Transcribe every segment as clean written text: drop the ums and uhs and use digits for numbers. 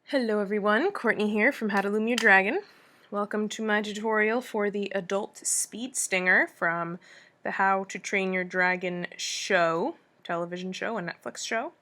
Hello everyone, Courtney here from How to Loom Your Dragon. Welcome to my tutorial for the Adult Speed Stinger from the How to Train Your Dragon show, television show, and Netflix show.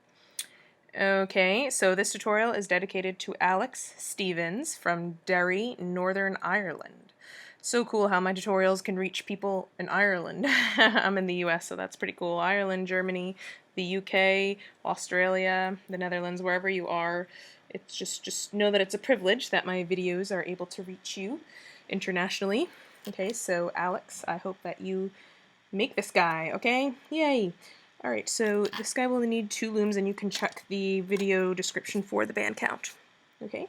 Okay, so this tutorial is dedicated to Alex Stevens from Derry, Northern Ireland. So cool how my tutorials can reach people in Ireland. I'm in the US, so that's pretty cool. Ireland, Germany, the UK, Australia, the Netherlands, wherever you are. It's just know that it's a privilege that my videos are able to reach you internationally. Okay, so Alex, I hope that you make this guy, okay? Yay! Alright, so this guy will need 2 looms, and you can check the video description for the band count. Okay?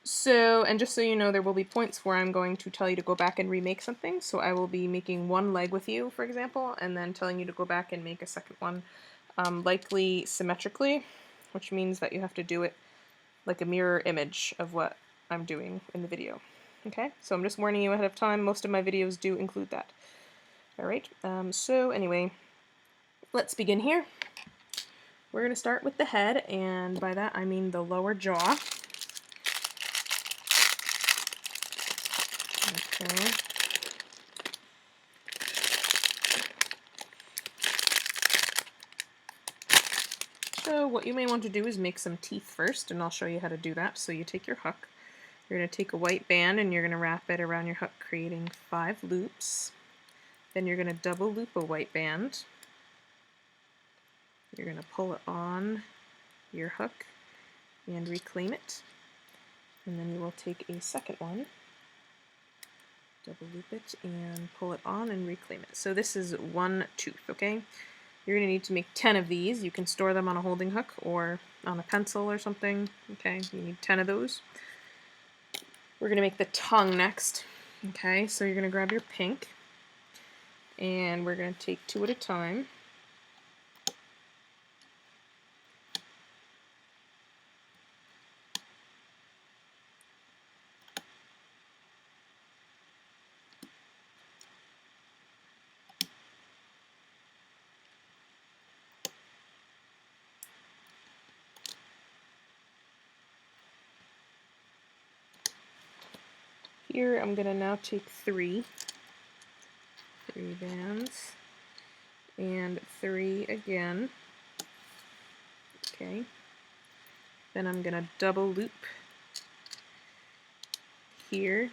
So, and just so you know, there will be points where I'm going to tell you to go back and remake something. So I will be making one leg with you, for example, and then telling you to go back and make a second one, likely symmetrically, which means that you have to do it like a mirror image of what I'm doing in the video. Okay? So I'm just warning you ahead of time. Most of my videos do include that. Alright, so anyway, let's begin here. We're going to start with the head, and by that I mean the lower jaw. Okay. So what you may want to do is make some teeth first, and I'll show you how to do that. So you take your hook, you're going to take a white band and you're going to wrap it around your hook, creating 5 loops. Then you're going to double loop a white band. You're going to pull it on your hook and reclaim it. And then you will take a second one, double loop it, and pull it on and reclaim it. So this is 1 tooth, okay? You're going to need to make 10 of these. You can store them on a holding hook or on a pencil or something. Okay, you need 10 of those. We're going to make the tongue next. Okay, so you're going to grab your pink, and we're going to take 2 at a time. Here I'm going to now take 3 bands, and 3 again. Okay. Then I'm going to double loop here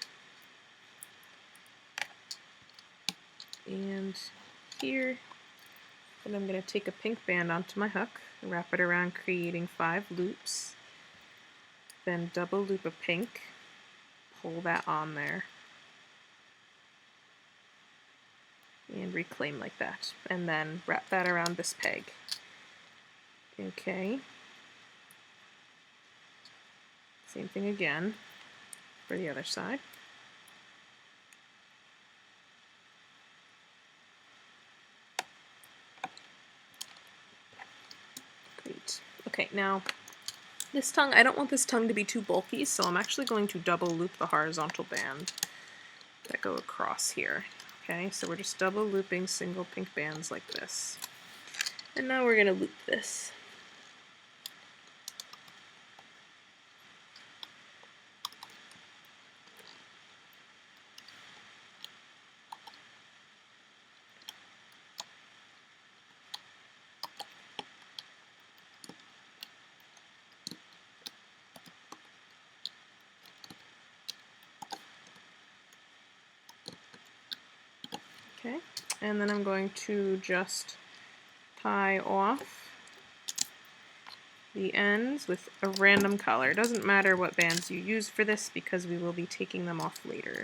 and here. Then I'm going to take a pink band onto my hook, wrap it around, creating 5 loops. Then double loop a pink, pull that on there, and reclaim like that. And then wrap that around this peg. Okay. Same thing again for the other side. Great. Okay, now this tongue, I don't want this tongue to be too bulky, so I'm actually going to double loop the horizontal band that go across here. Okay, so we're just double looping single pink bands like this. And now we're going to loop this. Okay, and then I'm going to just tie off the ends with a random color. It doesn't matter what bands you use for this because we will be taking them off later.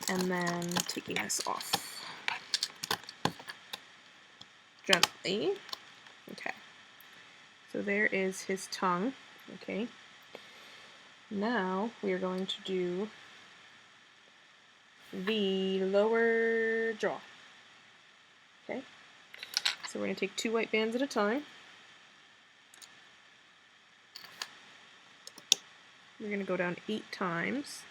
And then taking this off gently. Okay, so there is his tongue. Okay, now we are going to do the lower jaw. Okay, so we're going to take 2 white bands at a time. We're going to go down 8 times.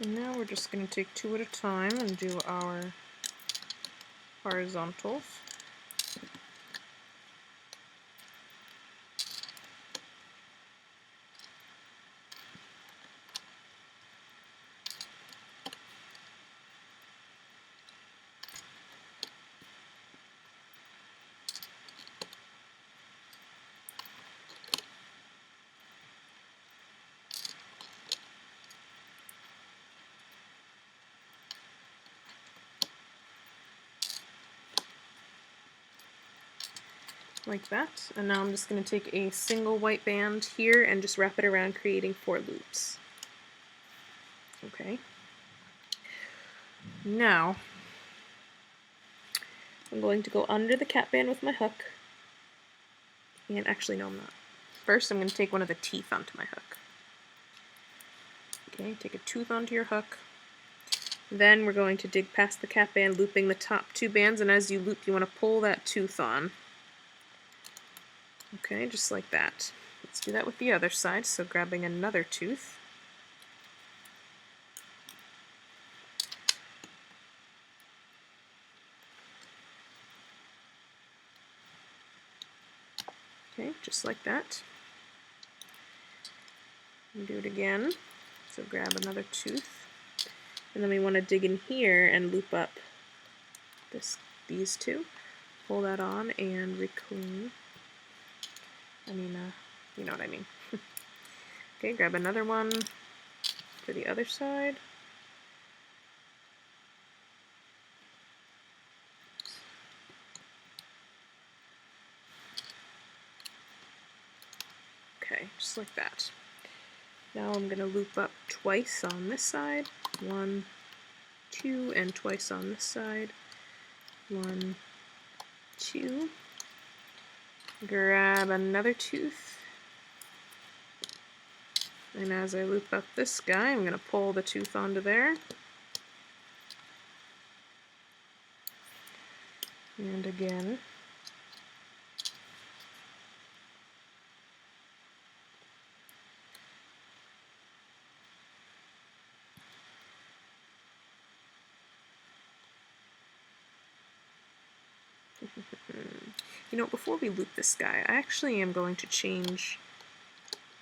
And now we're just going to take 2 at a time and do our horizontals. Like that. And now I'm just going to take a single white band here and just wrap it around, creating 4 loops. Okay. Now I'm going to go under the cap band with my hook. And actually, no, I'm not. First, I'm going to take one of the teeth onto my hook. Okay, take a tooth onto your hook. Then we're going to dig past the cap band, looping the top 2 bands, and as you loop, you want to pull that tooth on. Okay, just like that. Let's do that with the other side, so grabbing another tooth. Okay, just like that. And do it again. So grab another tooth. And then we want to dig in here and loop up these 2. Pull that on and reclean. You know what I mean. Okay, grab another one for the other side. Okay, just like that. Now I'm going to loop up twice on this side. 1, 2, and twice on this side. 1, 2. Grab another tooth. And as I loop up this guy, I'm going to pull the tooth onto there. And again. You know, before we loop this guy, I actually am going to change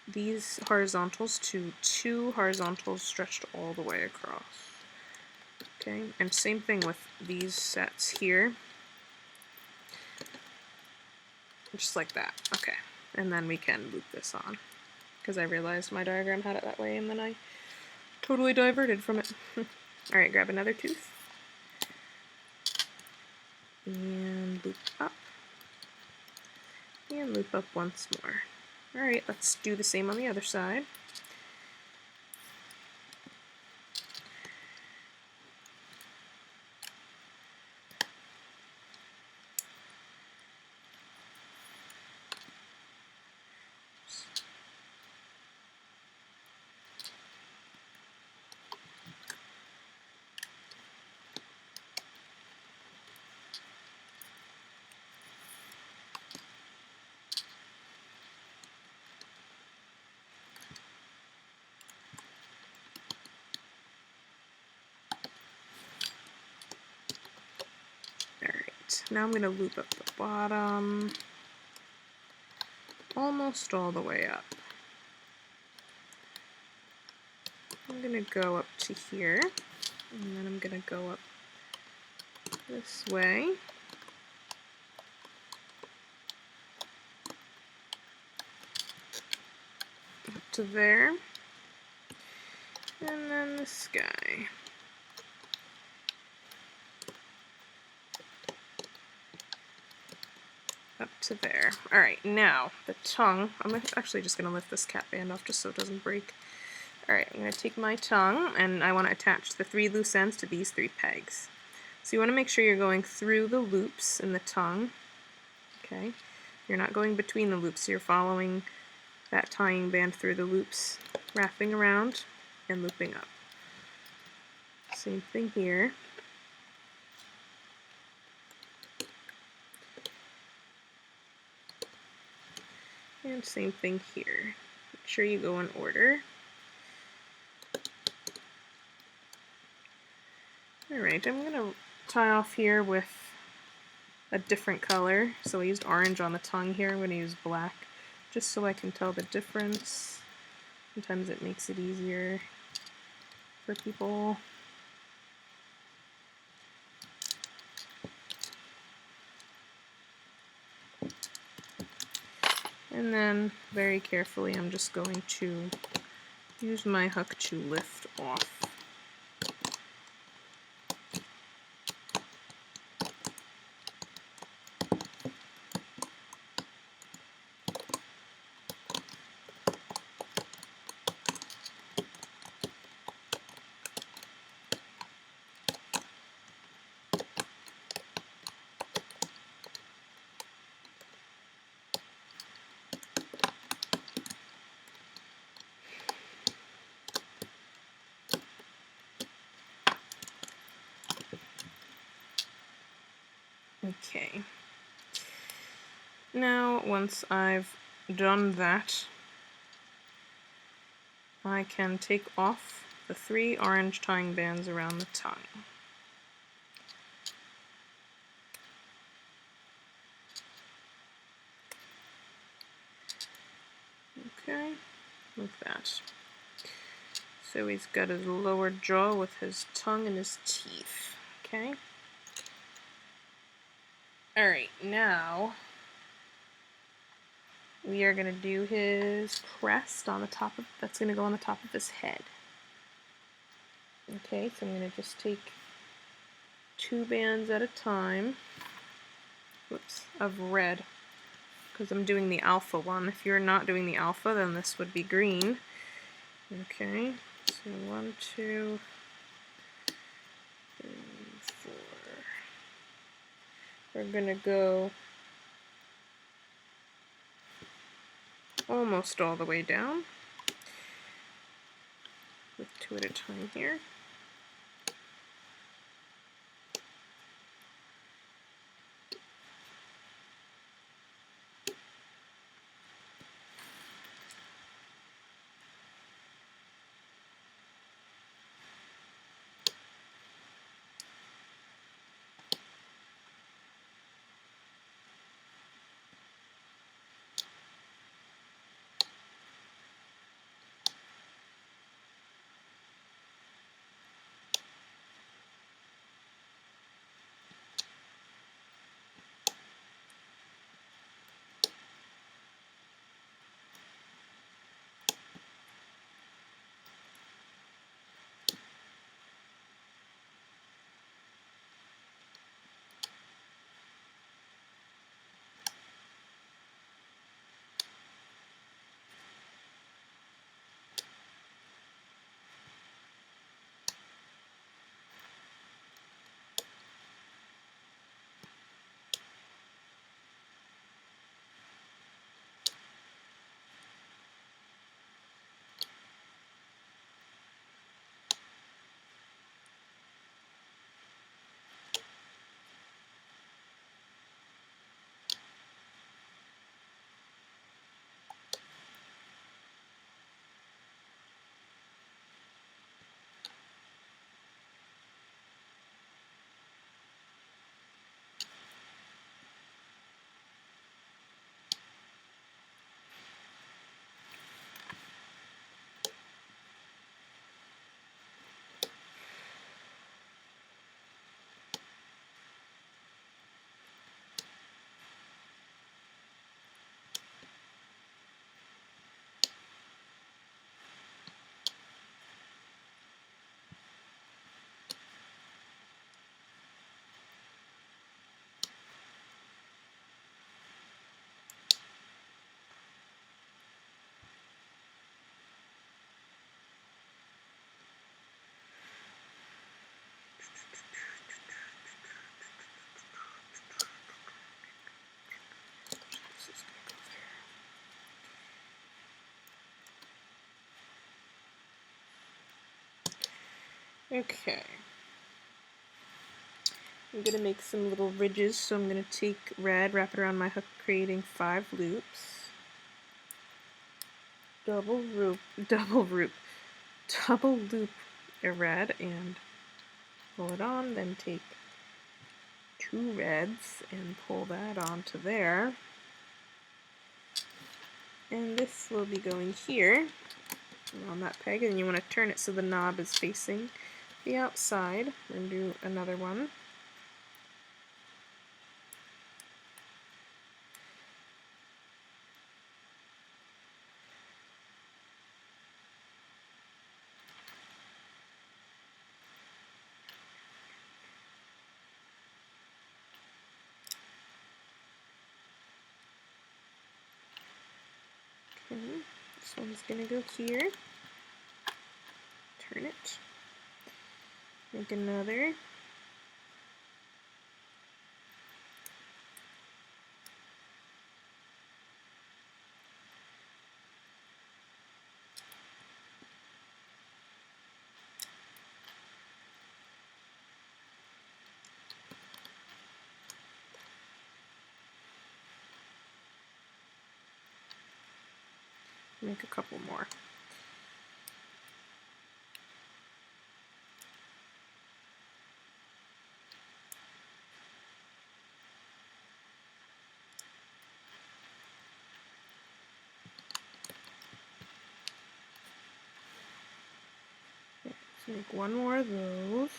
these horizontals to 2 horizontals stretched all the way across. Okay, and same thing with these sets here. Just like that. Okay, and then we can loop this on, because I realized my diagram had it that way and then I totally diverted from it. Alright, grab another tooth. And loop up. And loop up once more. Alright, let's do the same on the other side. Now I'm going to loop up the bottom almost all the way up. I'm going to go up to here, and then I'm going to go up this way. Up to there. And then this guy. Up to there. Alright, now the tongue. I'm actually just going to lift this cap band off just so it doesn't break. Alright, I'm going to take my tongue and I want to attach the 3 loose ends to these 3 pegs. So you want to make sure you're going through the loops in the tongue. Okay, you're not going between the loops, you're following that tying band through the loops, wrapping around and looping up. Same thing here. And same thing here. Make sure you go in order. Alright, I'm going to tie off here with a different color. So I used orange on the tongue here. I'm going to use black just so I can tell the difference. Sometimes it makes it easier for people. And then very carefully I'm just going to use my hook to lift off. Okay. Now, once I've done that, I can take off the 3 orange tying bands around the tongue. Okay, like that. So he's got his lower jaw with his tongue and his teeth. Okay. Alright, now we are going to do his crest on the top of, that's going to go on the top of his head. Okay, so I'm going to just take 2 bands at a time, whoops, of red, because I'm doing the alpha one. If you're not doing the alpha, then this would be green. Okay, so 1, 2, 3, 4. We're going to go almost all the way down with 2 at a time here. Okay. I'm going to make some little ridges, so I'm going to take red, wrap it around my hook, creating 5 loops. Double loop a red, and pull it on, then take 2 reds and pull that onto there. And this will be going here on that peg, and you want to turn it so the knob is facing the outside. We're going to do another one. Okay, this one's going to go here. Turn it. Make another. Make a couple more. Okay, let's make one more of those.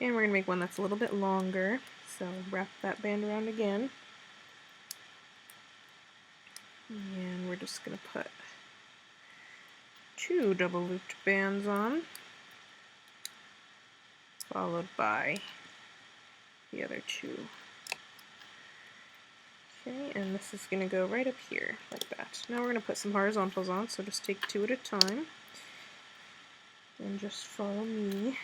And we're going to make one that's a little bit longer, so wrap that band around again. And we're just going to put 2 double looped bands on, followed by the other 2. Okay, and this is going to go right up here, like that. Now we're going to put some horizontals on, so just take 2 at a time, and just follow me.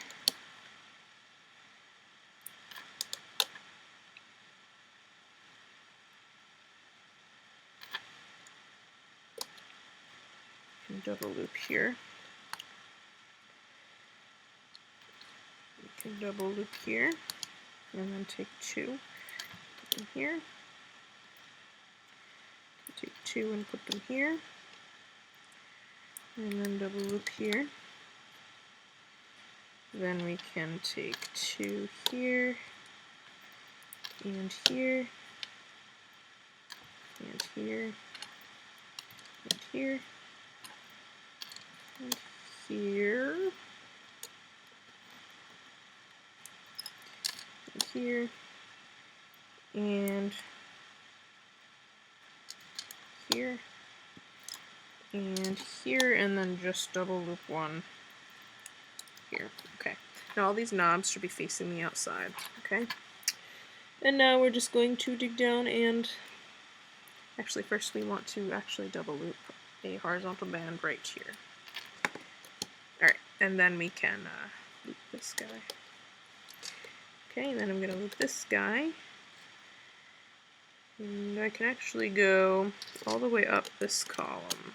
Double loop here. You can double loop here, and then take 2, put them here. Take 2 and put them here, and then double loop here. Then we can take 2 here, and here, and here, and here, and here, and here, and here, and here, and then just double loop 1 here. Okay. Now all these knobs should be facing the outside. Okay. And now we're just going to dig down and actually first we want to actually double loop a horizontal band right here. Alright, and then we can loop this guy. Okay, and then I'm going to loop this guy. And I can actually go all the way up this column.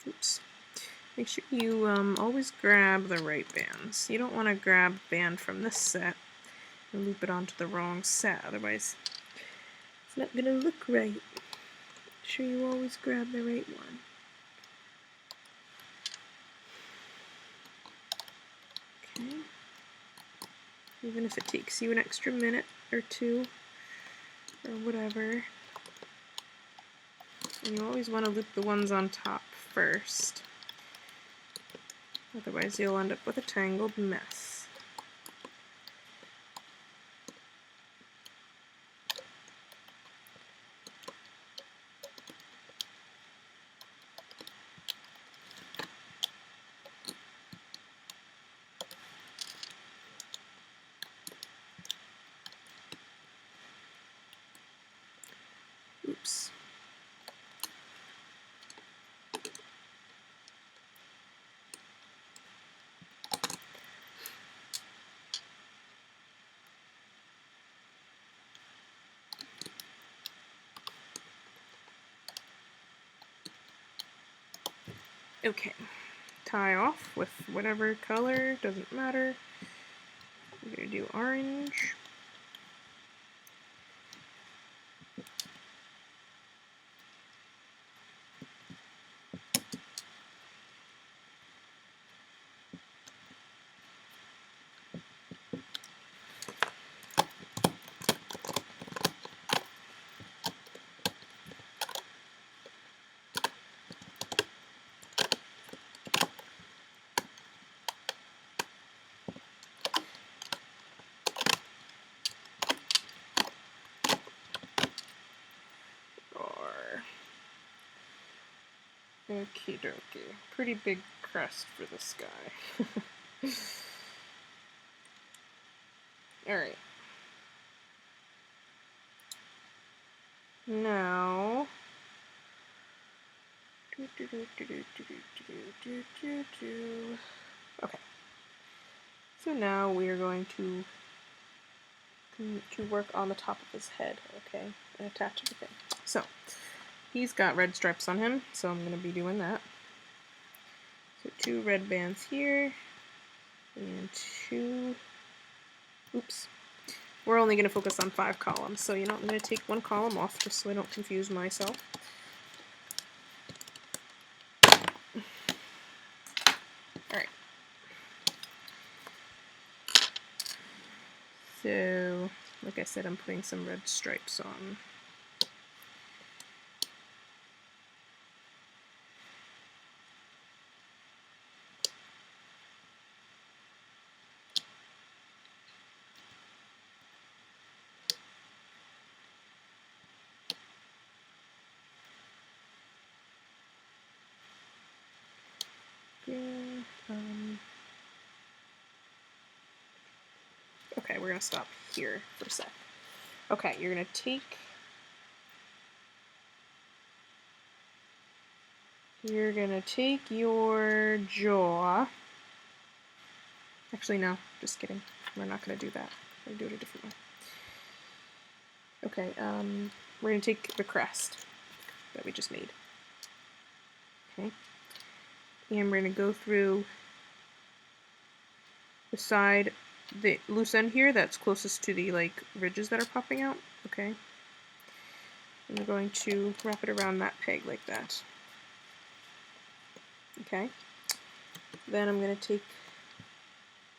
Oops. Make sure you always grab the right bands. You don't want to grab a band from this set and loop it onto the wrong set, otherwise it's not going to look right. Make sure you always grab the right one. Okay. Even if it takes you an extra minute or 2 or whatever. And you always want to loop the ones on top first. Otherwise you'll end up with a tangled mess. Oops. Okay, tie off with whatever color, doesn't matter. I'm gonna do orange. Okie dokie. Pretty big crest for this guy. Alright. Now... Okay. So now we are going to work on the top of his head, okay, and attach everything. So, he's got red stripes on him, so I'm going to be doing that. So 2 red bands here, and 2, oops, we're only going to focus on 5 columns, so you know, I'm going to take 1 column off just so I don't confuse myself. Alright. So, like I said, I'm putting some red stripes on. Okay, we're going to stop here for a sec. Okay, you're going to take your jaw. Actually, no, just kidding. We're not going to do that. We're going to do it a different way. Okay, we're going to take the crest that we just made. Okay. And we're going to go through the side, the loose end here that's closest to the like ridges that are popping out. Okay. And we're going to wrap it around that peg like that. Okay. Then I'm going to take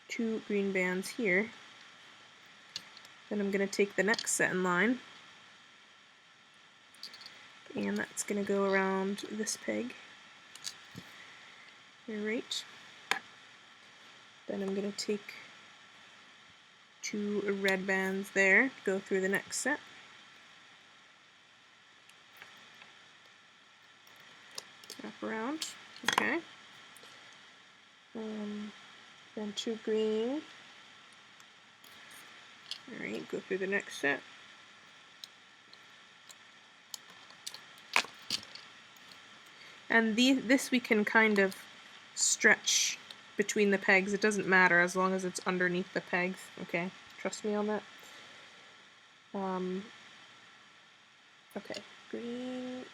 2 green bands here. Then I'm going to take the next set in line, and that's going to go around this peg. Alright. Then I'm going to take 2 red bands there, go through the next set. Wrap around. Okay. Then 2 green. Alright, go through the next set. And this we can kind of stretch between the pegs. It doesn't matter as long as it's underneath the pegs. Okay, trust me on that. Okay, green,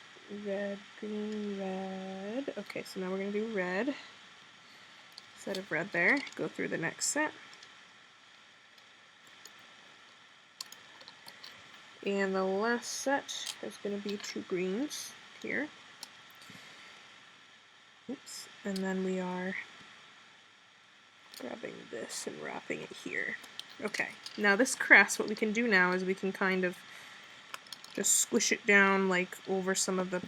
red, green, red. Okay, so now we're going to do red. Set of red there. Go through the next set. And the last set is going to be 2 greens here. Oops. And then we are grabbing this and wrapping it here. Okay. Now this crest, what we can do now is we can kind of just squish it down like over some of the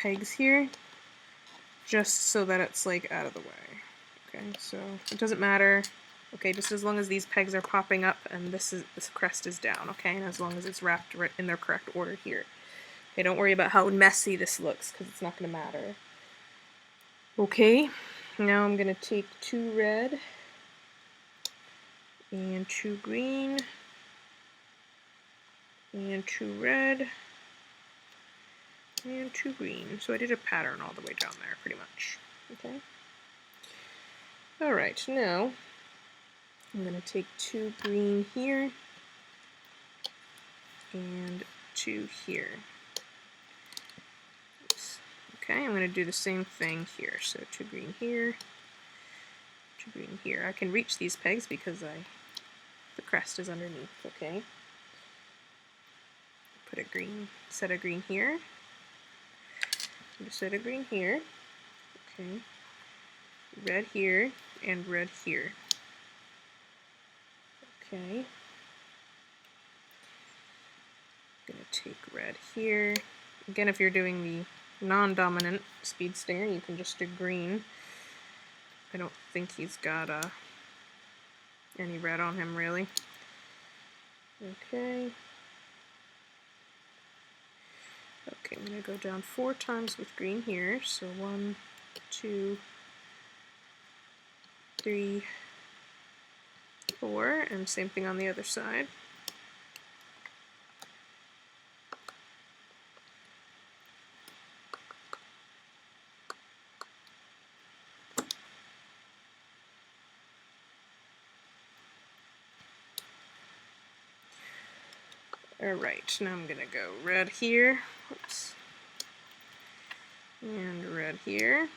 pegs here, just so that it's like out of the way. Okay, so it doesn't matter. Okay, just as long as these pegs are popping up and this crest is down, okay, and as long as it's wrapped right in their correct order here. Okay, don't worry about how messy this looks, because it's not going to matter. Okay, now I'm going to take 2 red and 2 green and 2 red and 2 green. So I did a pattern all the way down there, pretty much. Okay. Alright, now I'm going to take 2 green here and 2 here. Oops. Okay, I'm going to do the same thing here. So 2 green here, 2 green here. I can reach these pegs because the crest is underneath, okay? Put a green, set of green here, put a set of green here, okay? Red here, and red here. Okay. I'm going to take red here. Again, if you're doing the non-dominant speed stinger, you can just do green. I don't think he's got any red on him, really. Okay. Okay, I'm going to go down 4 times with green here. So 1, 2, 3, 4, and same thing on the other side. Alright, now I'm going to go red here, oops, and red here,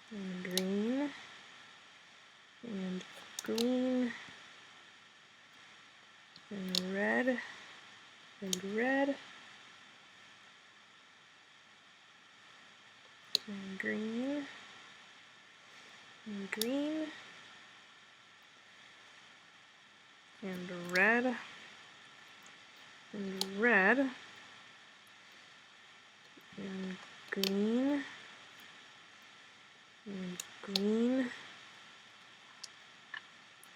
and green, and green, and red, and red, and green, and green, and red, and red, and green, and green,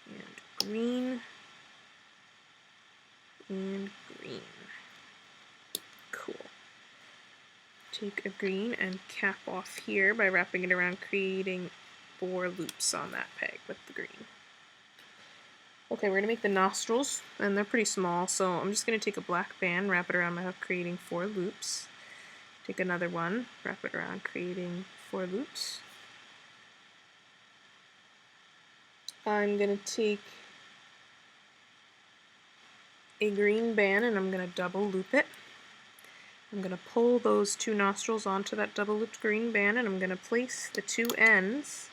and green, and green. Cool. Take a green and cap off here by wrapping it around, creating 4 loops on that peg with the green. Okay, we're going to make the nostrils, and they're pretty small, so I'm just going to take a black band, wrap it around my hook, creating 4 loops. Take another one, wrap it around, creating 4 loops. I'm going to take a green band and I'm going to double loop it. I'm going to pull those 2 nostrils onto that double looped green band, and I'm going to place the 2 ends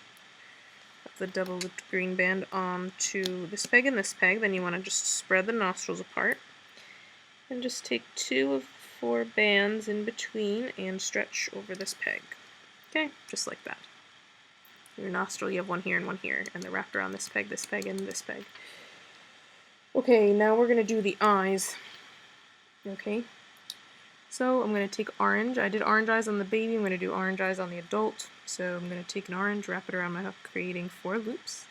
the double looped green band onto this peg and this peg. Then you want to just spread the nostrils apart and just take 2 of 4 bands in between and stretch over this peg. Okay, just like that. Your nostril, you have one here and one here, and they're wrapped around this peg, and this peg. Okay, now we're going to do the eyes. Okay, so I'm going to take orange. I did orange eyes on the baby. I'm going to do orange eyes on the adult. So I'm going to take an orange, wrap it around my hook, creating 4 loops.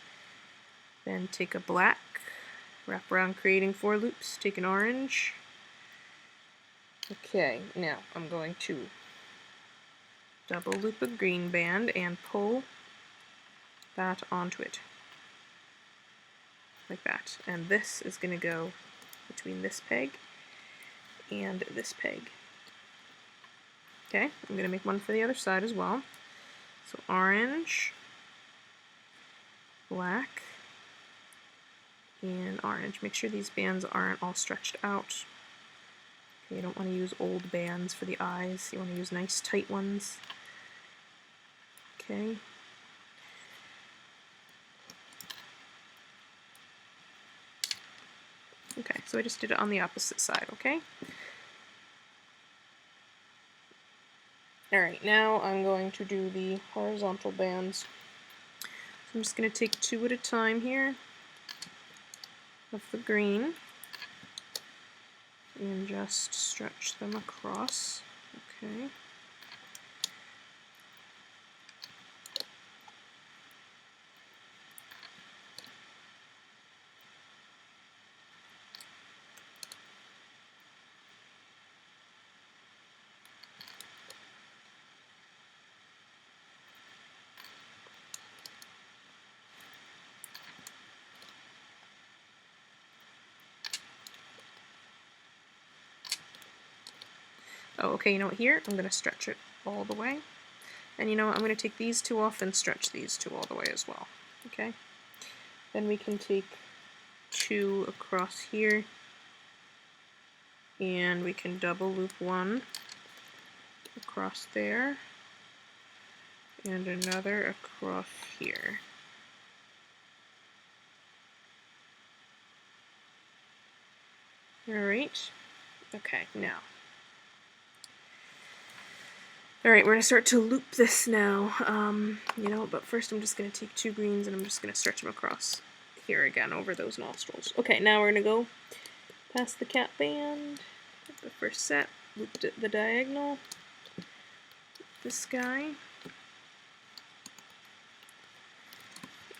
Then take a black, wrap around, creating 4 loops. Take an orange. Okay, now I'm going to double loop a green band and pull that onto it. Like that. And this is going to go between this peg and this peg. Okay, I'm going to make one for the other side as well. So orange, black, and orange. Make sure these bands aren't all stretched out. Okay, you don't want to use old bands for the eyes. You want to use nice tight ones. Okay. Okay, so I just did it on the opposite side, okay? Alright, now I'm going to do the horizontal bands. So I'm just going to take 2 at a time here of the green. and just stretch them across. Okay. Oh, okay, you know what, here, I'm going to stretch it all the way. And you know what, I'm going to take these two off and stretch these two all the way as well. Okay? Then we can take two across here, and we can double loop one across there, and another across here. Alright, okay, now. Alright, we're going to start to loop this now. You know, but first I'm just going to take two greens and I'm just going to stretch them across here again over those nostrils. Okay, now we're going to go past the cap band, the first set, loop the diagonal, this guy,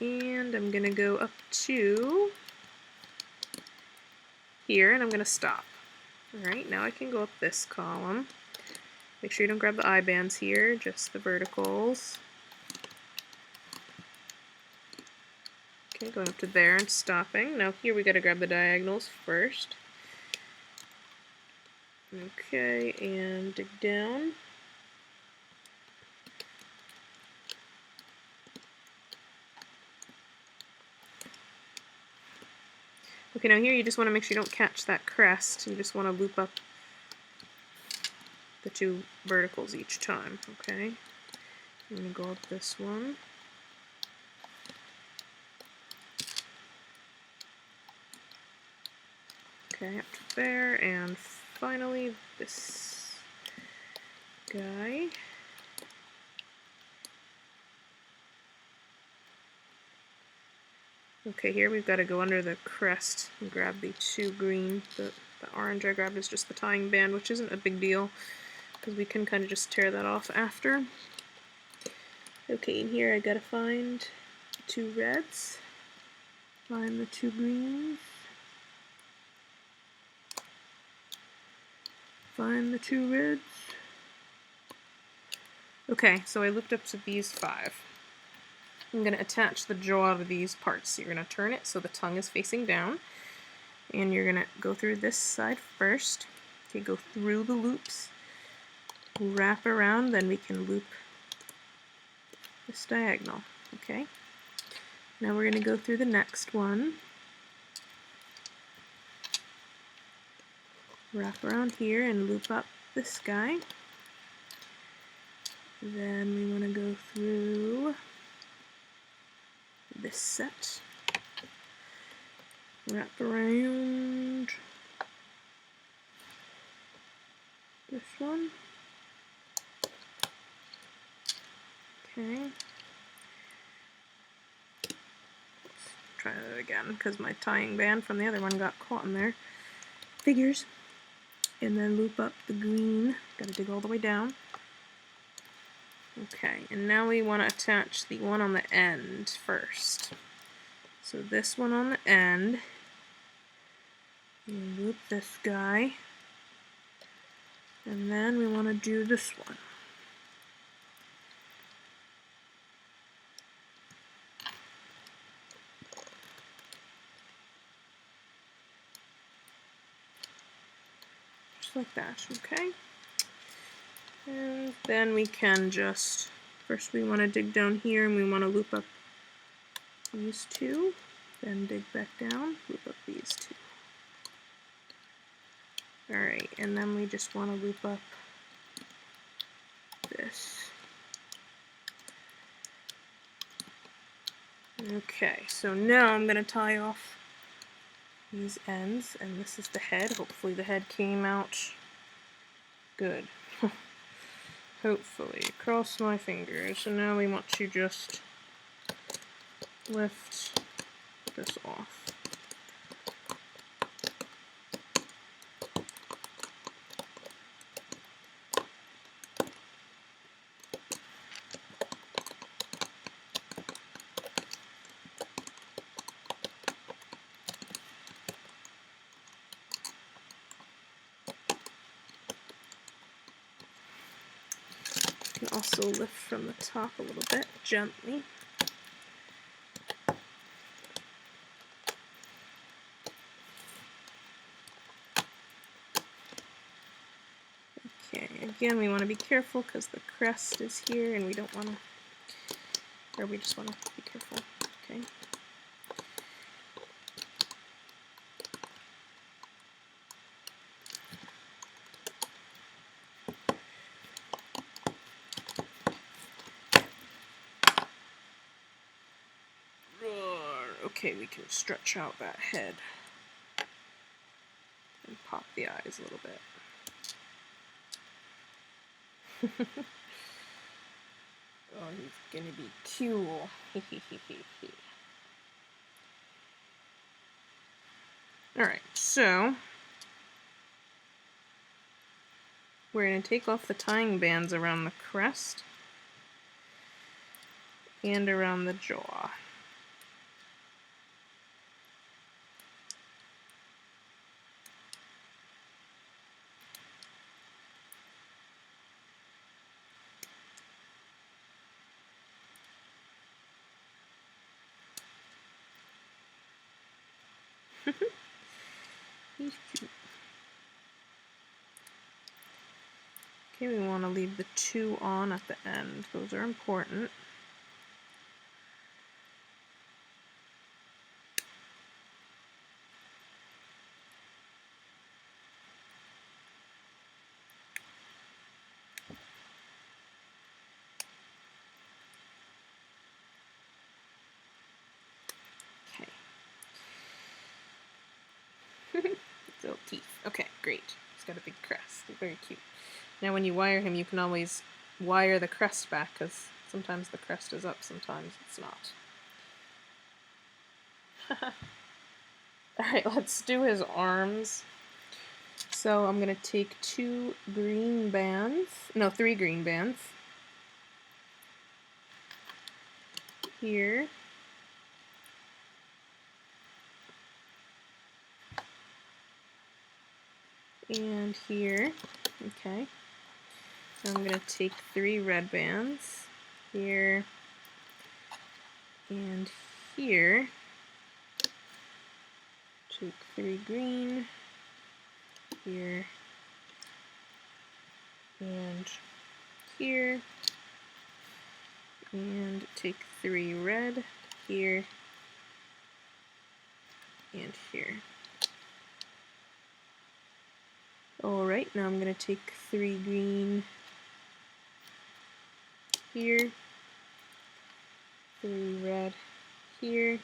and I'm going to go up to here and I'm going to stop. Alright, now I can go up this column. Make sure you don't grab the eye bands here, just the verticals. Okay, going up to there and stopping. Now here we gotta grab the diagonals first. Okay, and dig down. Okay, now here you just want to make sure you don't catch that crest. You just want to loop up the two verticals each time, okay? I'm going to go up this one. Okay, up to there, and finally this guy. Okay, here we've got to go under the crest and grab the two green. The orange I grabbed is just the tying band, which isn't a big deal, because we can kind of just tear that off after. Okay, in here I gotta find two reds, find the two greens, find the two reds. Okay, so I looped up to these 5. I'm going to attach the jaw to these parts. So you're going to turn it so the tongue is facing down, and you're going to go through this side first. Okay, go through the loops, wrap around, then we can loop this diagonal. Okay, now we're going to go through the next one, wrap around here and loop up this guy. Then we want to go through this set, wrap around this one. Okay. Let's try that again because my tying band from the other one got caught in there. Figures. And then loop up the green. Gotta dig all the way down. Okay, and now we want to attach the one on the end first. So this one on the end, loop this guy, and then we want to do this one. Just like that, okay? And then we can just, first we want to dig down here and we want to loop up these two, then dig back down, loop up these two. Alright, and then we just want to loop up this. Okay, so now I'm going to tie off these ends, and this is the head. Hopefully the head came out good. Hopefully. Cross my fingers. And now we want to just lift this off. can also lift from the top a little bit, gently. Okay, again, we want to be careful because the crest is here and we don't want to, or we just want to be careful, okay. Okay, we can stretch out that head and pop the eyes a little bit. Oh, he's gonna be cool. Alright, so we're gonna take off the tying bands around the crest and around the jaw. He's cute. Okay, we want to leave the 2 on at the end. Those are important. Okay. Little teeth. Okay, great. He's got a big crest. Very cute. Now when you wire him, you can always wire the crest back, because sometimes the crest is up, sometimes it's not. Alright, let's do his arms. So I'm going to take 3 green bands. Here. And here. Okay. I'm going to take 3 red bands. Here. And here. Take 3 green. Here. And here. And take 3 red. Here. And here. Alright, now I'm going to take 3 green here, 3 red here,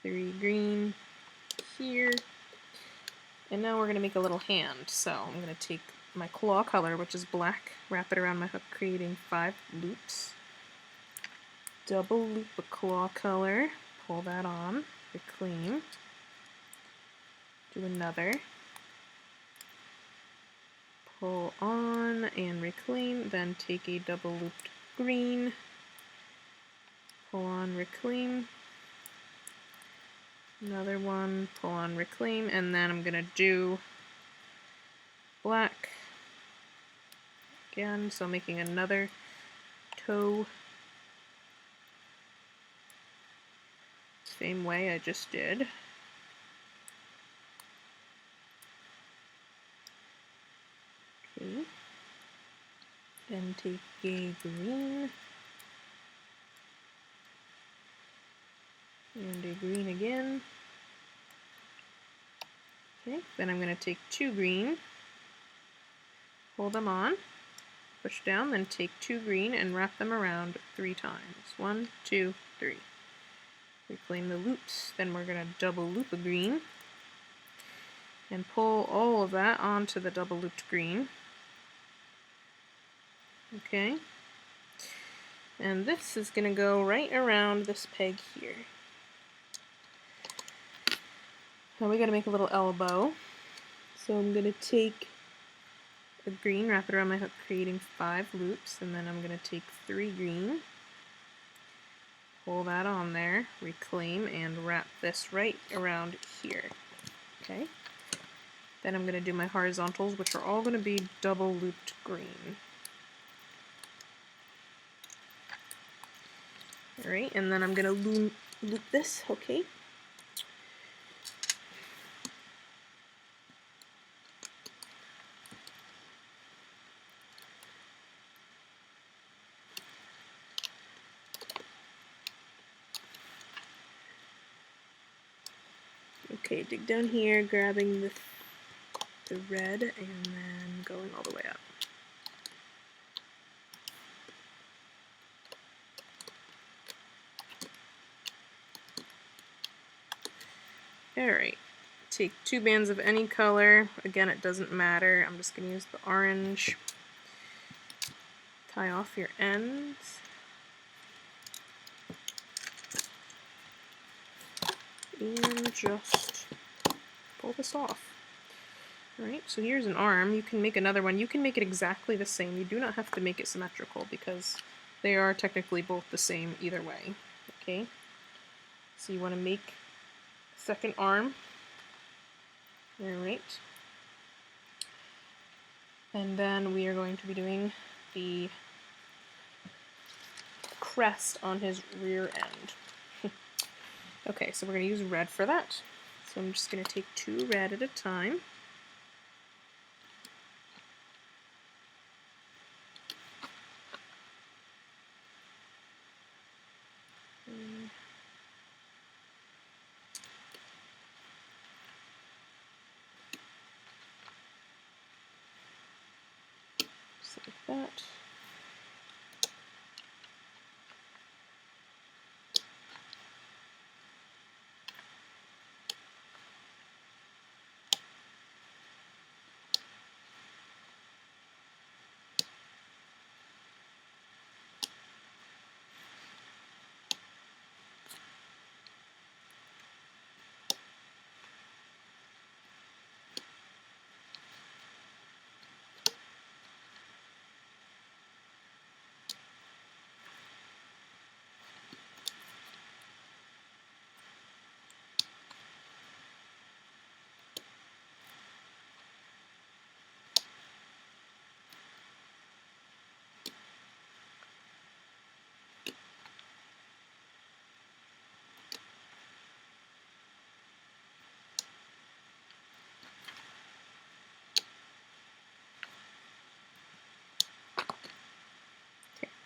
3 green here, and now we're going to make a little hand. So I'm going to take my claw color, which is black, wrap it around my hook, creating 5 loops. Double loop a claw color, pull that on, reclaim, do another, pull on and reclaim, then take a double looped green, pull on, reclaim, another one, pull on, reclaim, and then I'm going to do black again, so making another toe, same way I just did. Okay. Then take a green and a green again. Okay, then I'm going to take 2 green, pull them on, push down, then take 2 green and wrap them around 3 times. 1, 2, 3. Reclaim the loops, then we're going to double loop a green and pull all of that onto the double looped green. Okay, and this is going to go right around this peg here. Now we got to make a little elbow. So I'm going to take a green, wrap it around my hook, creating 5 loops, and then I'm going to take 3 green, pull that on there, reclaim, and wrap this right around here. Okay. Then I'm going to do my horizontals, which are all going to be double looped green. Alright, and then I'm going to loop this, okay? Okay, dig down here, grabbing the red, and then going all the way up. Alright, take 2 bands of any color. Again, it doesn't matter. I'm just going to use the orange. Tie off your ends. And just pull this off. Alright, so here's an arm. You can make another one. You can make it exactly the same. You do not have to make it symmetrical because they are technically both the same either way. Okay, so you want to make a second arm. Alright. And then we are going to be doing the crest on his rear end. Okay, so we're going to use red for that. So I'm just going to take 2 red at a time. Just like that.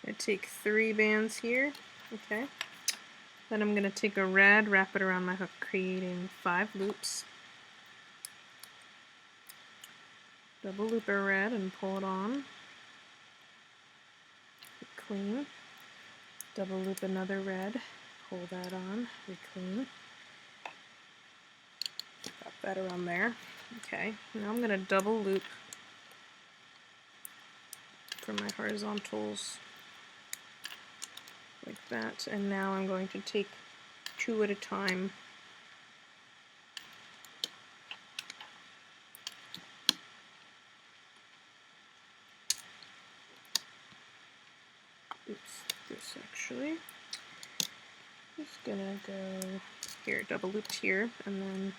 I take 3 bands here, okay. Then I'm going to take a red, wrap it around my hook, creating 5 loops. Double loop a red and pull it on. Clean. Double loop another red, pull that on, reclean. Got that around there. Okay, now I'm going to double loop for my horizontals. Like that, and now I'm going to take 2 at a time. Oops, this actually is gonna go here, double looped here, and then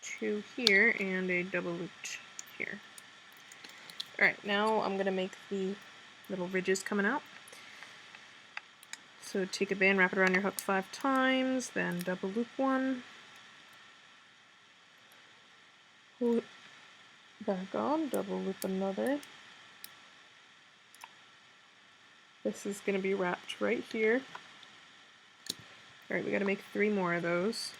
2 here, and a double looped here. Alright, now I'm gonna make the little ridges coming out. So take a band, wrap it around your hook 5 times, then double loop 1, pull it back on, double loop another. This is going to be wrapped right here. Alright, we got to make 3 more of those.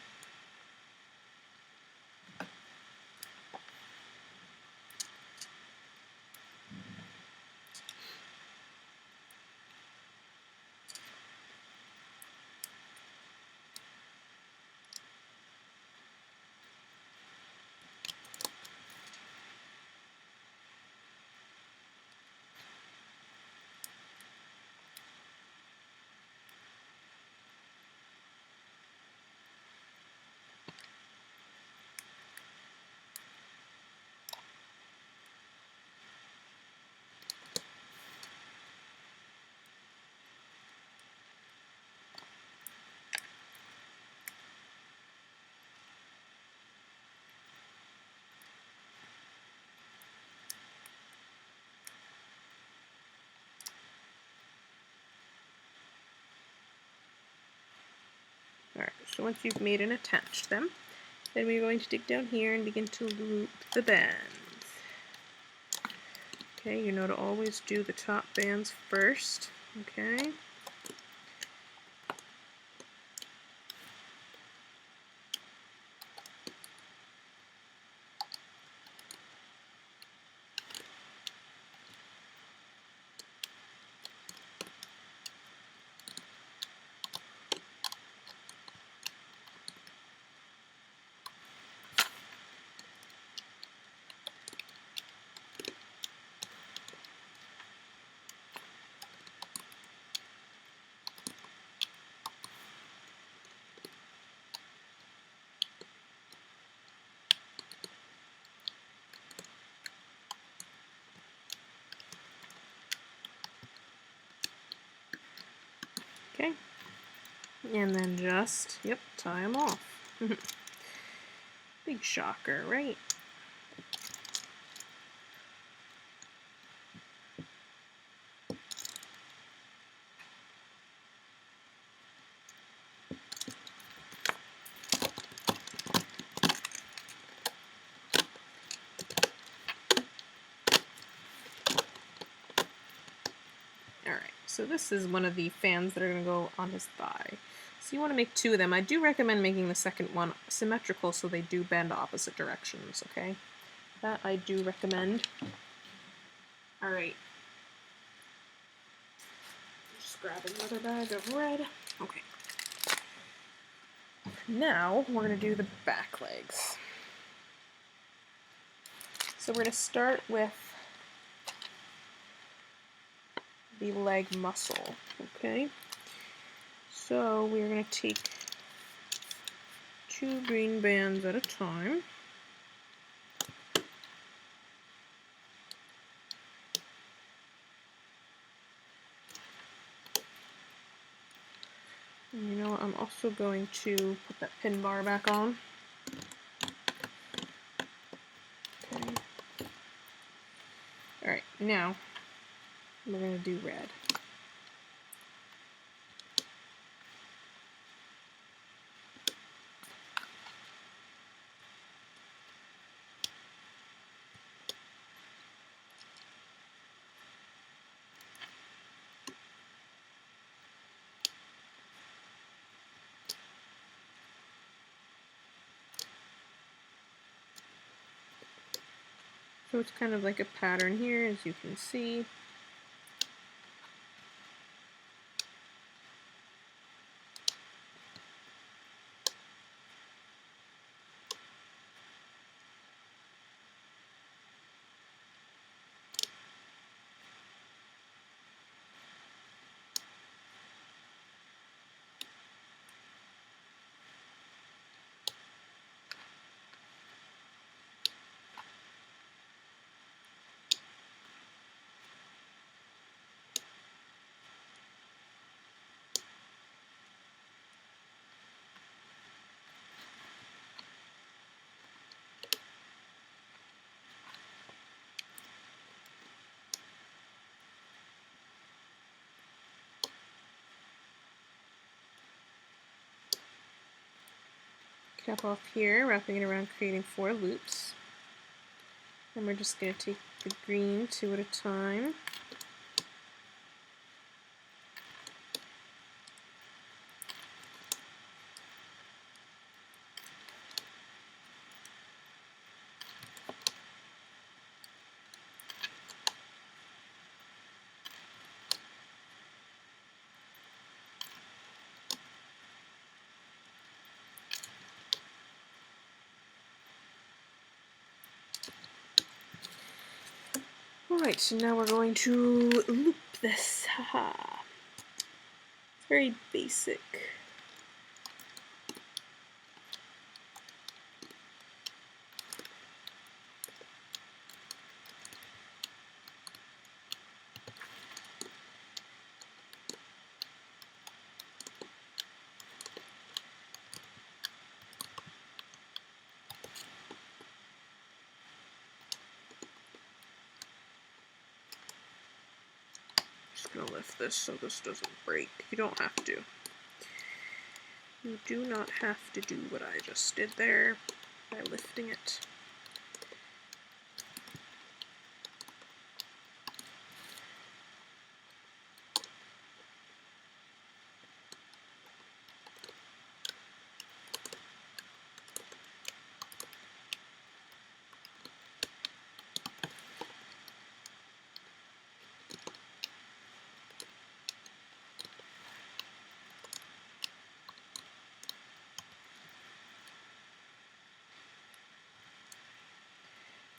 So once you've made and attached them, then we're going to dig down here and begin to loop the bands. Okay, you know to always do the top bands first. Okay. Okay, and then just, yep, tie them off. Big shocker, right? Alright, so this is one of the fans that are going to go on his thigh. So you want to make 2 of them. I do recommend making the second one symmetrical so they do bend opposite directions, okay? That I do recommend. Alright. Just grab another bag of red. Okay. Now we're going to do the back legs. So we're going to start with the leg muscle, okay? So we're going to take 2 green bands at a time. And you know what, I'm also going to put that pin bar back on. Okay. Alright, now we're going to do red. So it's kind of like a pattern here, as you can see. Cap off here, wrapping it around, creating 4 loops. And we're just going to take the green 2 at a time. Alright, so now we're going to loop this. Haha. It's very basic. Just gonna lift this so this doesn't break. You don't have to. You do not have to do what I just did there by lifting it.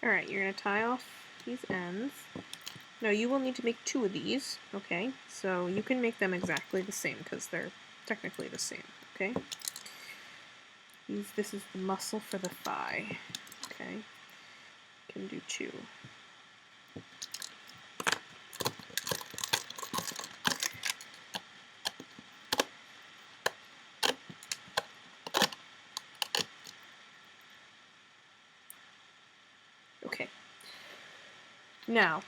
Alright, you're going to tie off these ends. Now you will need to make 2 of these, okay? So you can make them exactly the same because they're technically the same, okay? This is the muscle for the thigh, okay? You can do 2. Okay. Now,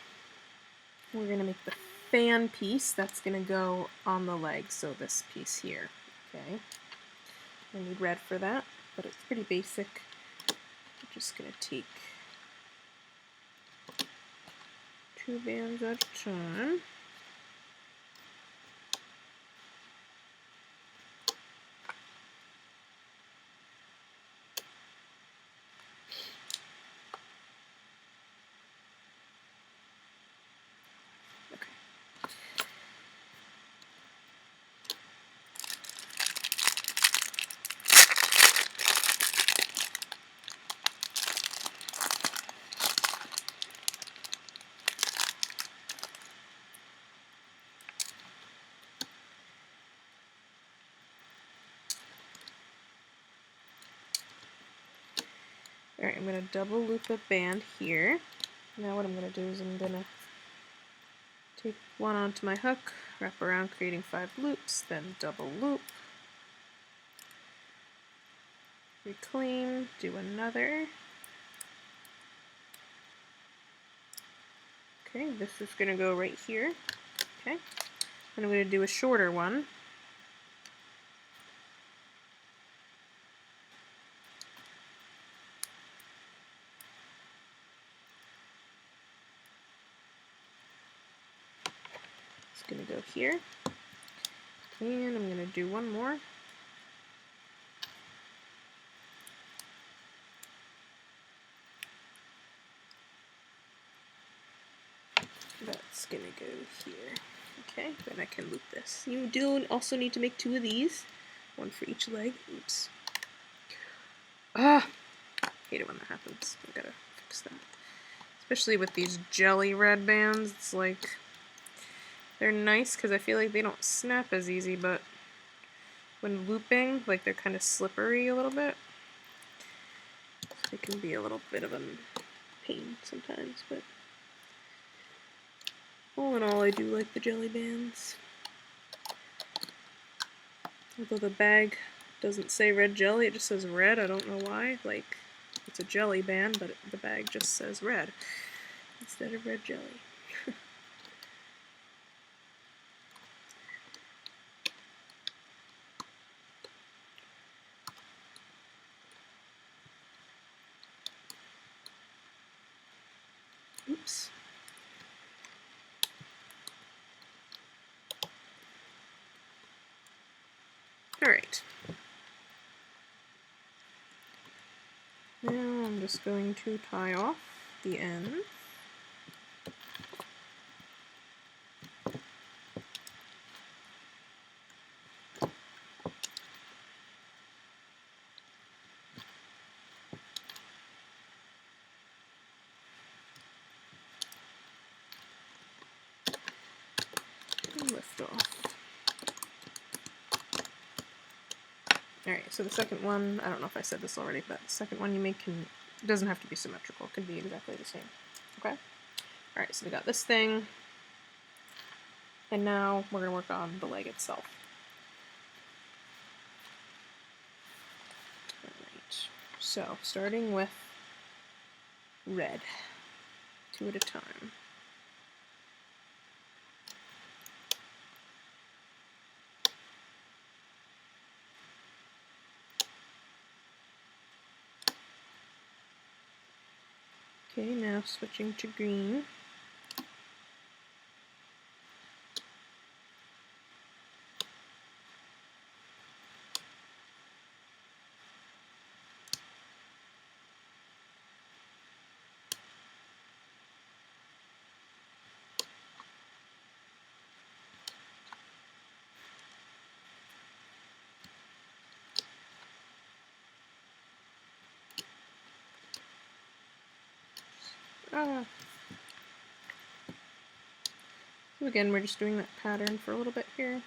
we're going to make the fan piece that's going to go on the leg, so this piece here, okay? I need red for that, but it's pretty basic. I'm just going to take 2 bands at a time. Alright, I'm going to double loop a band here. Now what I'm going to do is I'm going to take one onto my hook, wrap around creating 5 loops, then double loop, reclaim, do another. Okay, this is going to go right here. Okay, and I'm going to do a shorter one. It's going to go here, and I'm going to do one more. That's going to go here. Okay, then I can loop this. You do also need to make 2 of these, one for each leg. Oops. Ah! Hate it when that happens. I gotta fix that. Especially with these jelly red bands, it's like, they're nice because I feel like they don't snap as easy, but when looping, like they're kind of slippery a little bit. So it can be a little bit of a pain sometimes, but all in all, I do like the jelly bands. Although the bag doesn't say red jelly, it just says red. I don't know why. Like, it's a jelly band, but the bag just says red instead of red jelly. Oops. Alright. Now I'm just going to tie off the end. And lift off. Alright, so the second one, I don't know if I said this already, but the second one you make doesn't have to be symmetrical. It can be exactly the same. Okay? Alright, so we got this thing, and now we're going to work on the leg itself. Alright, so starting with red, 2 at a time. Okay, now switching to green. So again, we're just doing that pattern for a little bit here.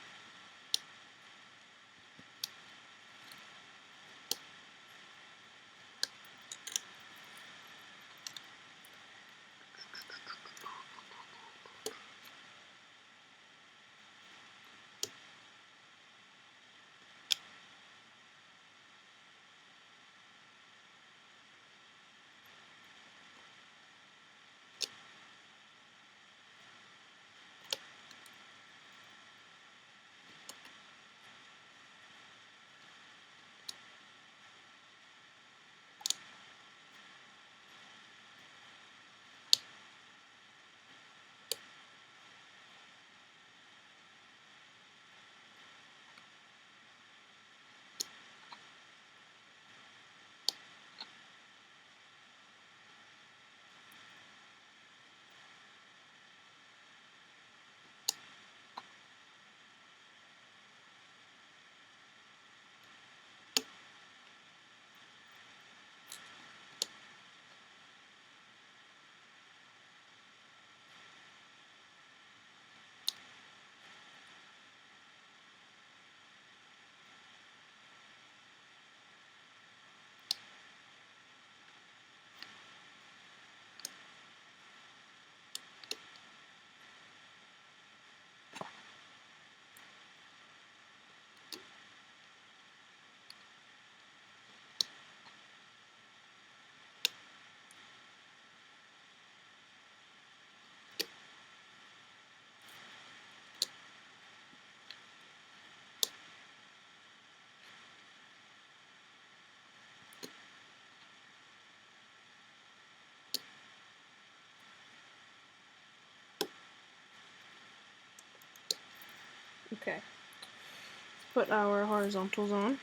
Okay, let's put our horizontals on,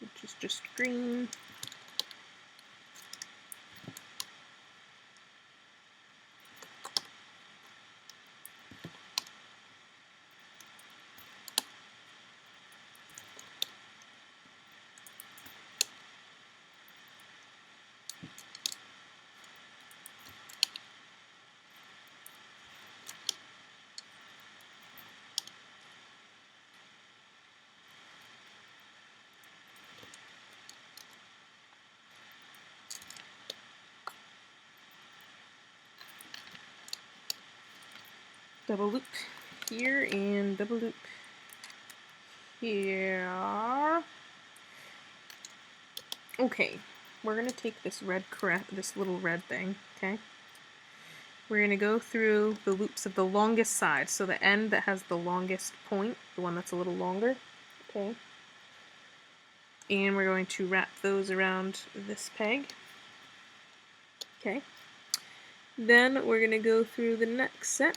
which is just green. Double loop here and double loop here. Okay, we're gonna take this this little red thing, okay? We're gonna go through the loops of the longest side, so the end that has the longest point, the one that's a little longer, okay? And we're going to wrap those around this peg, okay? Then we're gonna go through the next set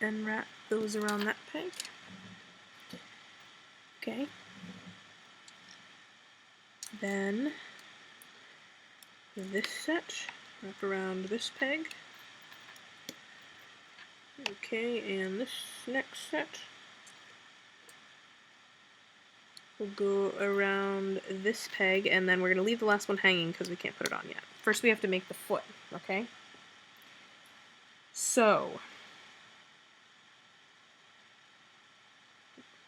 and wrap those around that peg. Okay. Then this set, wrap around this peg. Okay, and this next set will go around this peg, and then we're going to leave the last one hanging because we can't put it on yet. First we have to make the foot, okay? So,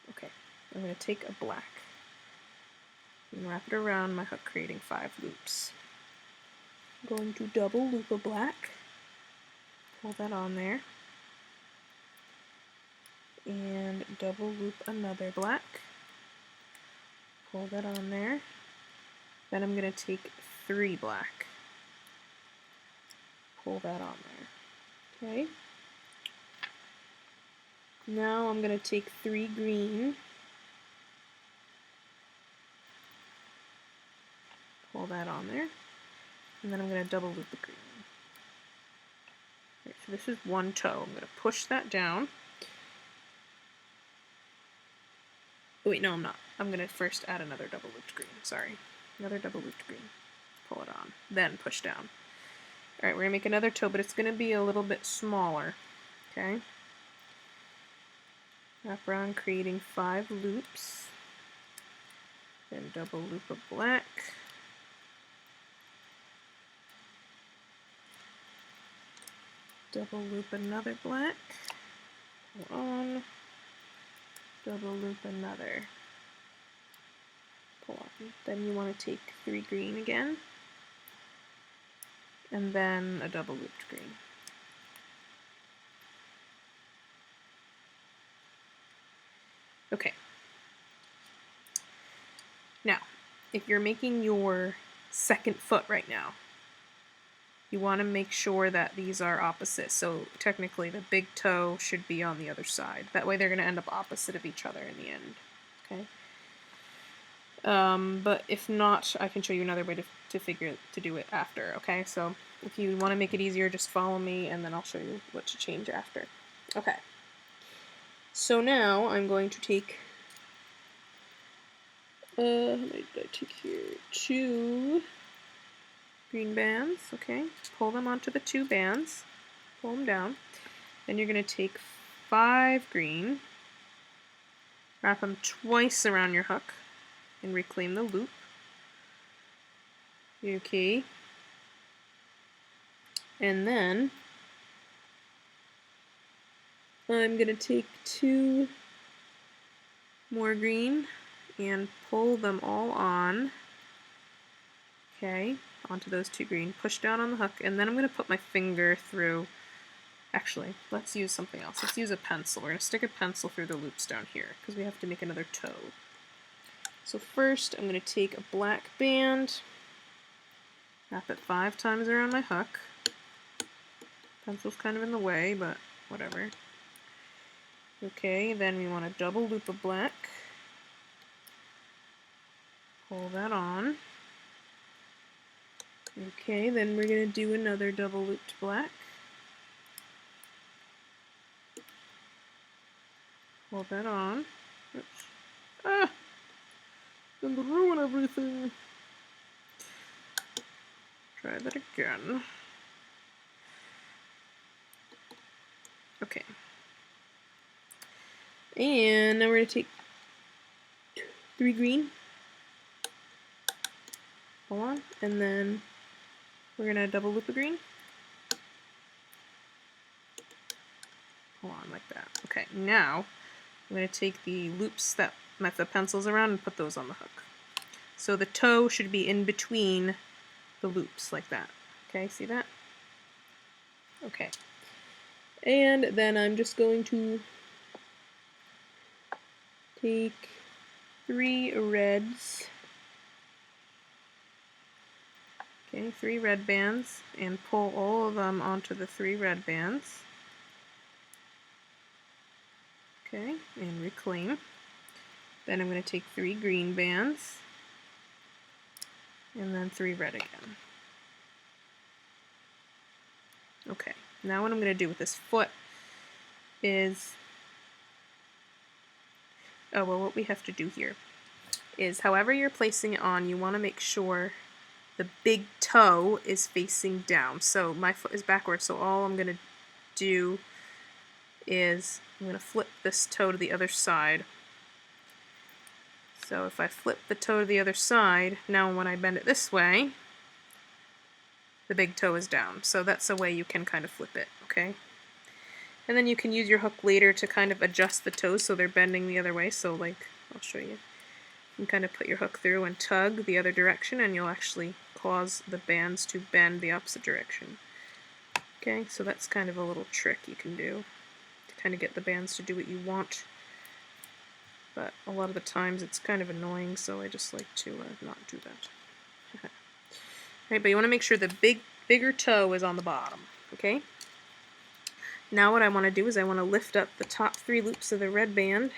okay, I'm going to take a black and wrap it around my hook, creating 5 loops. I'm going to double loop a black, pull that on there, and double loop another black, pull that on there. Then I'm going to take 3 black, pull that on there. Okay. Now I'm going to take 3 green, Pull that on there. And then I'm going to double loop the green. Right, so this is one toe. I'm going to push that down. Oh, wait, no, I'm not. I'm going to first add another double looped green. Sorry. Another double looped green. Pull it on. Then push down. Alright, we're going to make another toe, but it's going to be a little bit smaller. Okay? Wrap around, creating 5 loops. Then double loop of black. Double loop another black. Pull on. Double loop another. Pull on. Then you want to take 3 green again. And then a double looped green. Okay. Now, if you're making your second foot right now, you want to make sure that these are opposite. So technically the big toe should be on the other side. That way they're going to end up opposite of each other in the end. Okay. But if not, I can show you another way to do it after. Okay. So if you want to make it easier, just follow me and then I'll show you what to change after. Okay. So now I'm going to take how many did I take here? 2 green bands, okay? Pull them onto the 2 bands, pull them down. Then you're going to take 5 green, wrap them twice around your hook, and reclaim the loop. Okay. And then I'm going to take 2 more green and pull them all on, okay, onto those 2 green, push down on the hook, and then I'm going to put my finger through, actually, let's use something else. Let's use a pencil. We're going to stick a pencil through the loops down here, because we have to make another toe. So first, I'm going to take a black band, wrap it 5 times around my hook. Pencil's kind of in the way, but whatever. Okay, then we want to double loop a black. Pull that on. Okay, then we're going to do another double looped black. Pull that on. Oops. Ah! Gonna ruin everything. Try that again. Okay. And now we're going to take 3 green. Hold on. And then we're going to double loop a green. Hold on, like that. Okay, now I'm going to take the loops that met the pencils around and put those on the hook. So the toe should be in between the loops, like that. Okay, see that? Okay. And then I'm just going to take 3 reds. Okay, 3 red bands, and pull all of them onto the 3 red bands. Okay, and reclaim. Then I'm going to take 3 green bands, and then 3 red again. Okay, now what I'm going to do with this foot is, oh well, what we have to do here is, however you're placing it on, you want to make sure the big toe is facing down. So my foot is backwards, so all I'm going to do is I'm going to flip this toe to the other side. So if I flip the toe to the other side, now when I bend it this way, the big toe is down. So that's a way you can kind of flip it, okay? And then you can use your hook later to kind of adjust the toes so they're bending the other way. So like, I'll show you. You can kind of put your hook through and tug the other direction, and you'll actually cause the bands to bend the opposite direction. Okay, so that's kind of a little trick you can do to kind of get the bands to do what you want. But a lot of the times it's kind of annoying, so I just like to not do that. Right, but you want to make sure the bigger toe is on the bottom. Okay. Now what I want to do is I want to lift up the top 3 loops of the red band,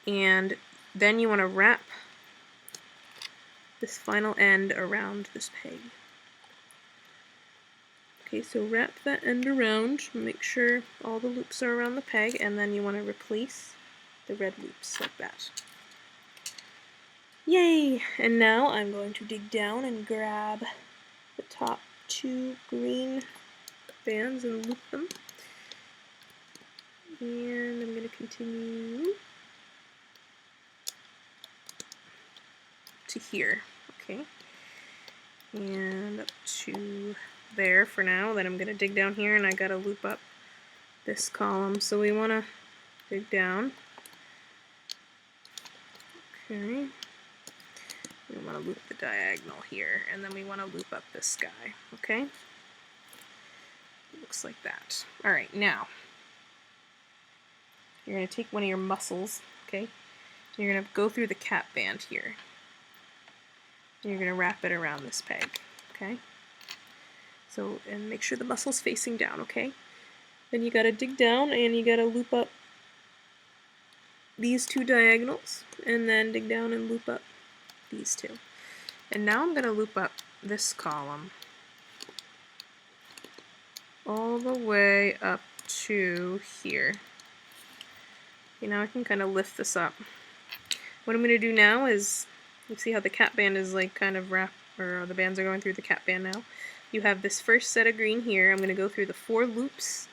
and then you want to wrap this final end around this peg. Okay, so wrap that end around, make sure all the loops are around the peg, and then you want to replace the red loops like that. Yay! And now I'm going to dig down and grab the top 2 green bands and loop them. And I'm going to continue to here, okay? And up to there for now. Then I'm going to dig down here, and I got to loop up this column. So we want to dig down. Okay. We want to loop the diagonal here, and then we want to loop up this guy, okay? Looks like that. Alright, now you're going to take one of your muscles, okay? And you're going to go through the cap band here. And you're going to wrap it around this peg, okay? So, and make sure the muscle's facing down, okay? Then you got to dig down and you got to loop up these 2 diagonals, and then dig down and loop up these 2. And now I'm going to loop up this column all the way up to here. Okay, now I can kind of lift this up. What I'm going to do now is, you see how the cap band is like kind of wrapped, or the bands are going through the cap band now. You have this first set of green here. I'm going to go through the 4 loops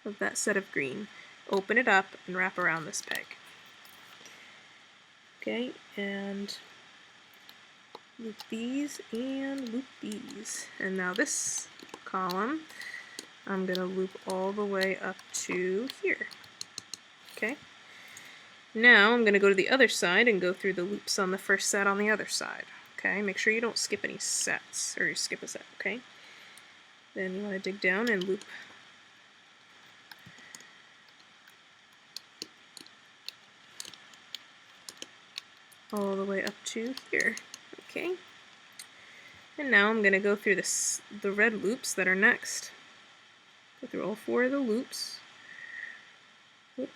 of that set of green, open it up, and wrap around this peg. Okay, and loop these and loop these. And now this column, I'm going to loop all the way up to here. Okay. Now I'm going to go to the other side and go through the loops on the first set on the other side. Okay, make sure you don't skip any sets, or you skip a set, okay? Then you want to dig down and loop all the way up to here, okay? And now I'm going to go through the red loops that are next. Go through all 4 of the loops. Oops.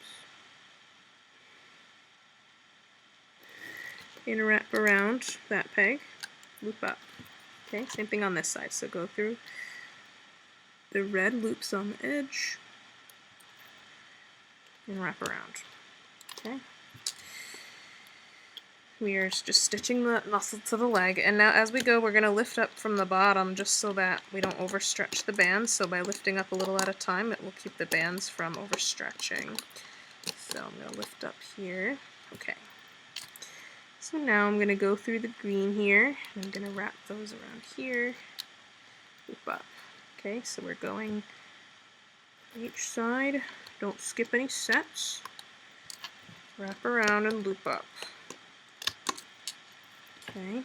And wrap around that peg, loop up. Okay, same thing on this side. So go through the red loops on the edge and wrap around. Okay. We are just stitching the muscle to the leg, and now as we go we're going to lift up from the bottom just so that we don't overstretch the bands. So by lifting up a little at a time, it will keep the bands from overstretching. So I'm going to lift up here. Okay. So now I'm going to go through the green here, and I'm going to wrap those around here, loop up. Okay, so we're going each side, don't skip any sets, wrap around and loop up. Okay.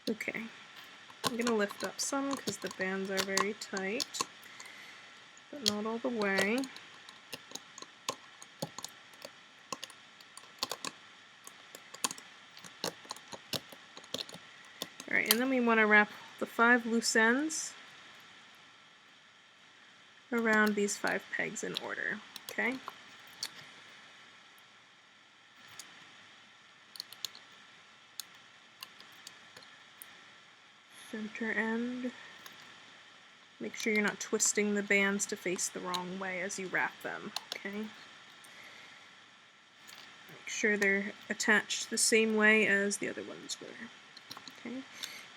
Okay, I'm going to lift up some because the bands are very tight, but not all the way. Alright, and then we want to wrap the 5 loose ends around these 5 pegs in order, okay? Center end. Make sure you're not twisting the bands to face the wrong way as you wrap them, okay? Make sure they're attached the same way as the other ones were, okay?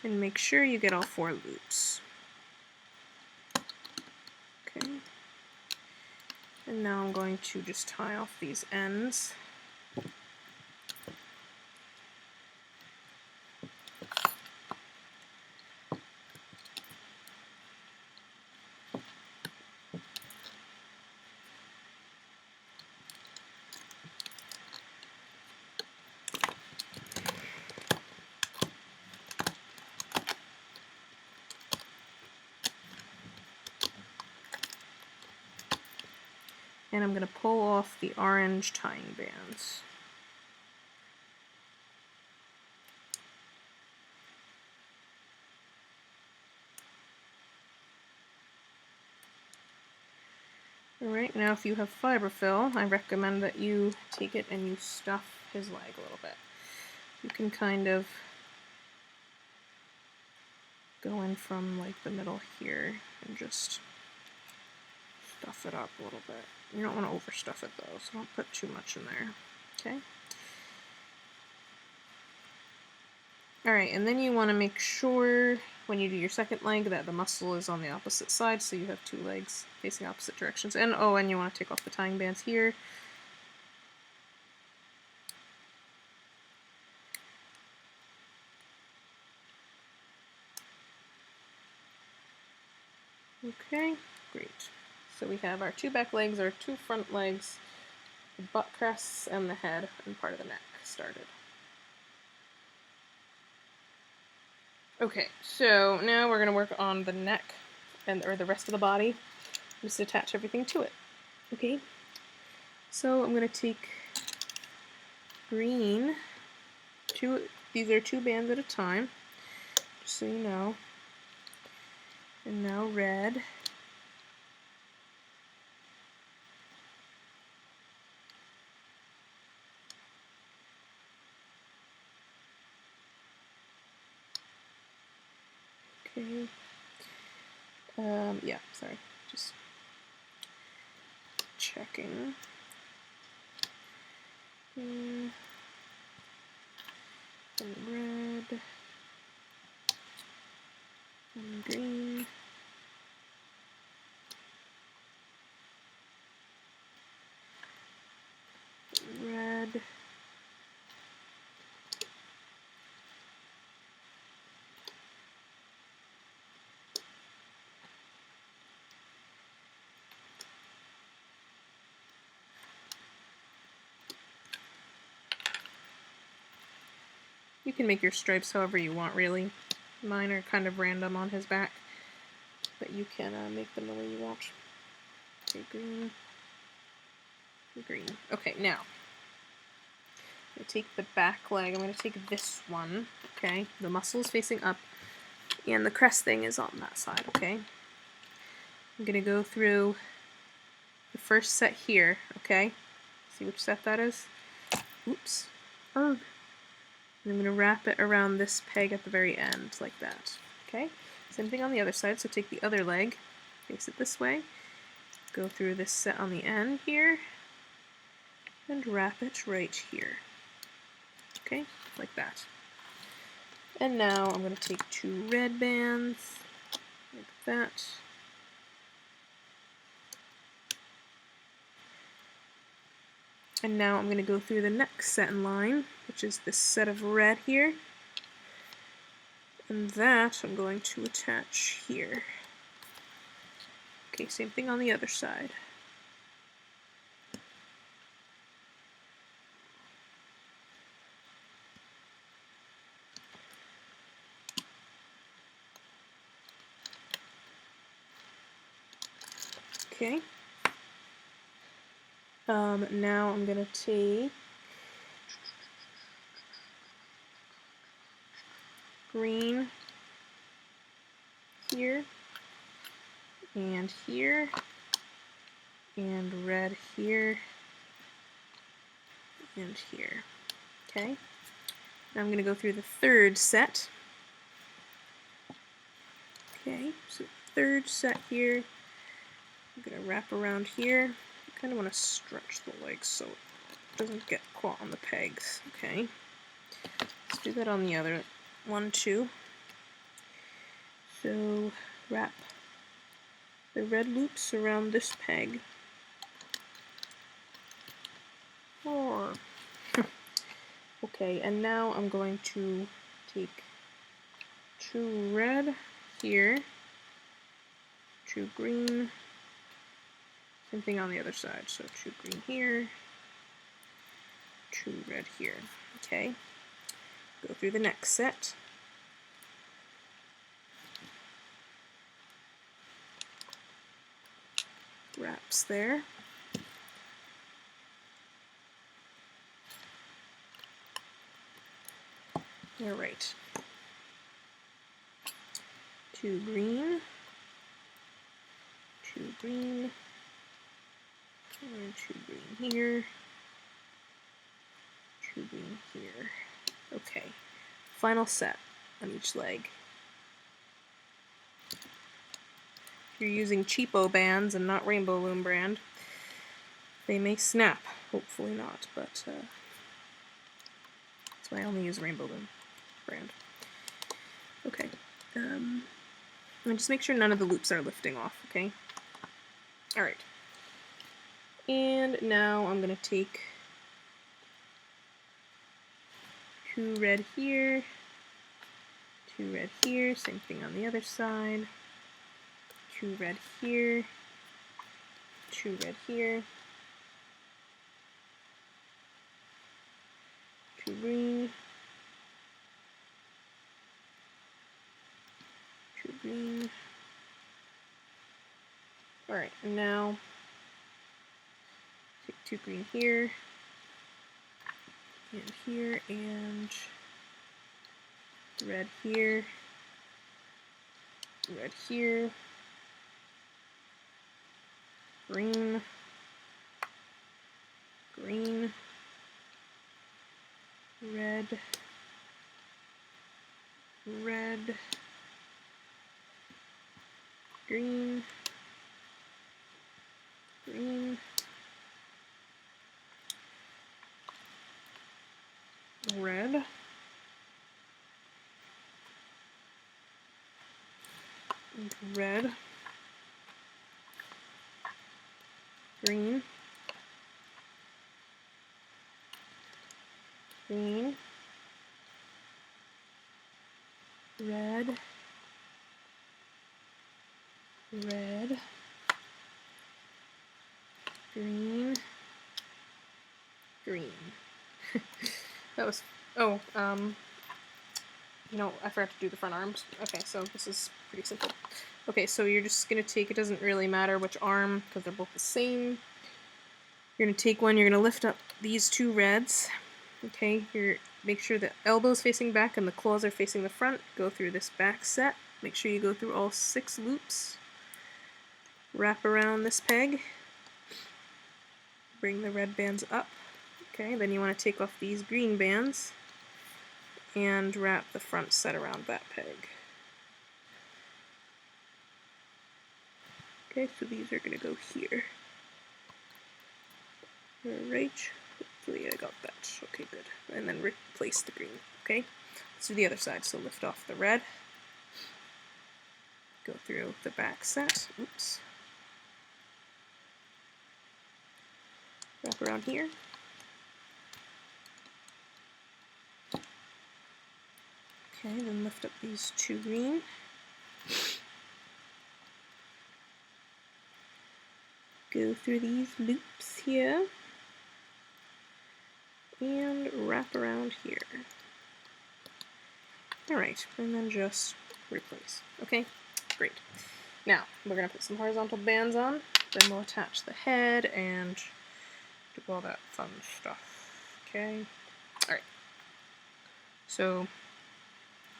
And make sure you get all 4 loops. Okay. And now I'm going to just tie off these ends. and I'm going to pull off the orange tying bands. Alright, now if you have fiberfill, I recommend that you take it and you stuff his leg a little bit. You can kind of go in from like the middle here and just stuff it up a little bit. You don't want to overstuff it though, so don't put too much in there. Okay? Alright, and then you want to make sure when you do your second leg that the muscle is on the opposite side, so you have two legs facing opposite directions. And oh, and you want to take off the tying bands here. Okay, great. So we have our two back legs, our two front legs, the butt crests, and the head and part of the neck started. Okay, so now we're going to work on the neck or the rest of the body. Just attach everything to it. Okay, so I'm going to take green. These are 2 bands at a time, just so you know. And now red. Okay. Yeah, sorry, just checking. And red. And green. Red. You can make your stripes however you want, really. Mine are kind of random on his back, but you can make them the way you want. Okay, green. Green. Okay, now, I'm going to take the back leg. I'm going to take this one, okay? The muscle is facing up, and the crest thing is on that side, okay? I'm going to go through the first set here, okay? See which set that is? Oops. Oh. And I'm going to wrap it around this peg at the very end, like that. Okay? Same thing on the other side, so take the other leg, face it this way, go through this set on the end here, and wrap it right here. Okay? Like that. And now I'm going to take 2 red bands, like that. And now I'm going to go through the next set in line, which is this set of red here. And that I'm going to attach here. Okay, same thing on the other side. Okay. Now I'm going to take green here, and here, and red here, and here. Okay. Now I'm going to go through the third set. Okay, so third set here. I'm going to wrap around here. I kind of want to stretch the legs so it doesn't get caught on the pegs. Okay. Let's do that on the other one too. So wrap the red loops around this peg. Or okay, and now I'm going to take 2 red here, 2 green, same thing on the other side, so 2 green here, 2 red here. Okay, go through the next set. Wraps there. All right. 2 green, 2 green, and 2 green here, 2 green here. Okay, final set on each leg. If you're using cheapo bands and not Rainbow Loom brand, they may snap. Hopefully not, but that's why I only use Rainbow Loom brand. Okay, and just make sure none of the loops are lifting off, okay? Alright. And now I'm going to take 2 red here, 2 red here, same thing on the other side, 2 red here, 2 red here, 2 green, 2 green. Alright, and now take 2 green here, and here, and red here, red here, green, green, red, red, green, green, red, and red, green, green, red, red, green, green. That was, oh, you know, I forgot to do the front arms. Okay, so this is pretty simple. Okay, so you're just going to take, it doesn't really matter which arm, because they're both the same. You're going to take one, you're going to lift up these 2 reds. Okay, make sure the elbow's facing back and the claws are facing the front. Go through this back set. Make sure you go through all 6 loops. Wrap around this peg. Bring the red bands up. Okay, then you want to take off these green bands and wrap the front set around that peg. Okay, so these are going to go here. Alright, hopefully I got that. Okay, good. And then replace the green. Okay, let's do the other side. So lift off the red. Go through the back set. Oops. Wrap around here. Okay, then lift up these 2 green. Go through these loops here. And wrap around here. Alright, and then just replace. Okay, great. Now, we're going to put some horizontal bands on, then we'll attach the head and do all that fun stuff. Okay, alright. So,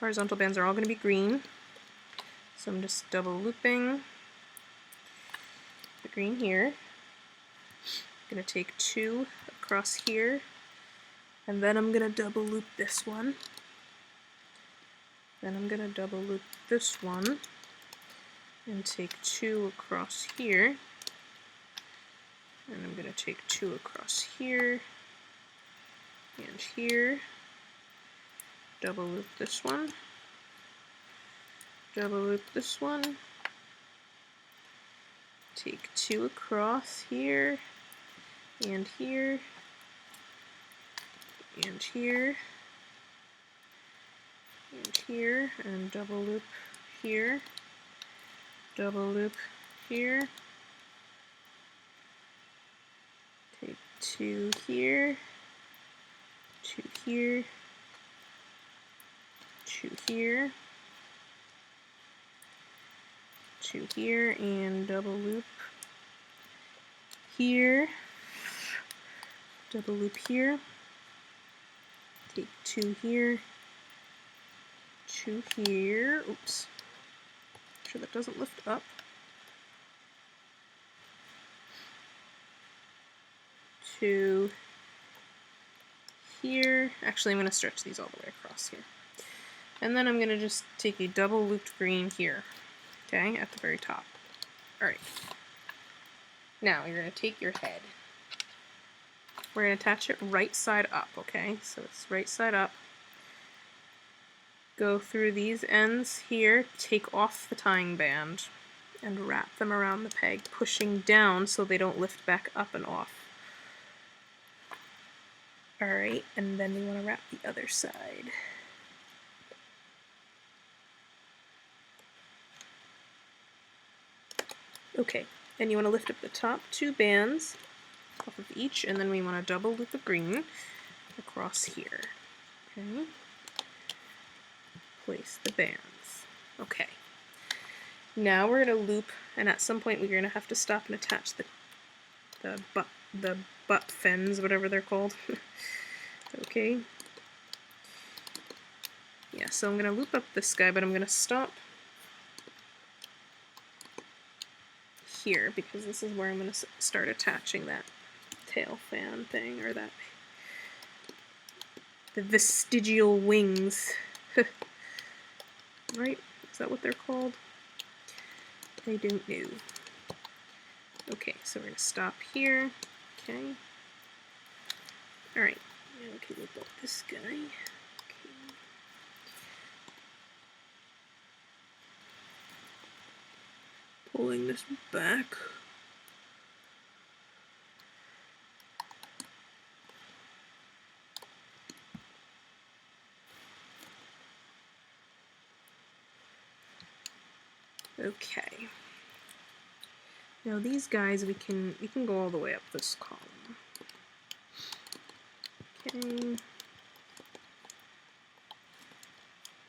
horizontal bands are all going to be green. So I'm just double looping the green here. I'm going to take 2 across here, and then I'm going to double loop this one. Then I'm going to double loop this one and take 2 across here. And I'm going to take 2 across here and here. Double loop this one. Double loop this one. Take 2 across here and here and here and here, and double loop here, double loop here, take 2 here, 2 here, 2 here, 2 here, and double loop here, double loop here, take 2 here, to here. Oops. Make sure that doesn't lift up. To here. Actually, I'm going to stretch these all the way across here. And then I'm going to just take a double looped green here, okay, at the very top. Alright. Now, you're going to take your head. We're going to attach it right side up, okay? So it's right side up. Go through these ends here, take off the tying band, and wrap them around the peg, pushing down so they don't lift back up and off. Alright, and then we want to wrap the other side. Okay, and you want to lift up the top two bands off of each, and then we want to double loop the green across here. Okay. Place the bands. Okay. Now we're going to loop, and at some point we're going to have to stop and attach the butt fins, whatever they're called. Okay. Yeah, so I'm going to loop up this guy, but I'm going to stop here because this is where I'm going to start attaching that tail fan thing, or that the vestigial wings. Right? Is that what they're called? I don't know. Okay, so we're going to stop here. Okay. Alright, now we can loop up this guy. Okay. Pulling this back. Okay. Now these guys we can go all the way up this column. Okay.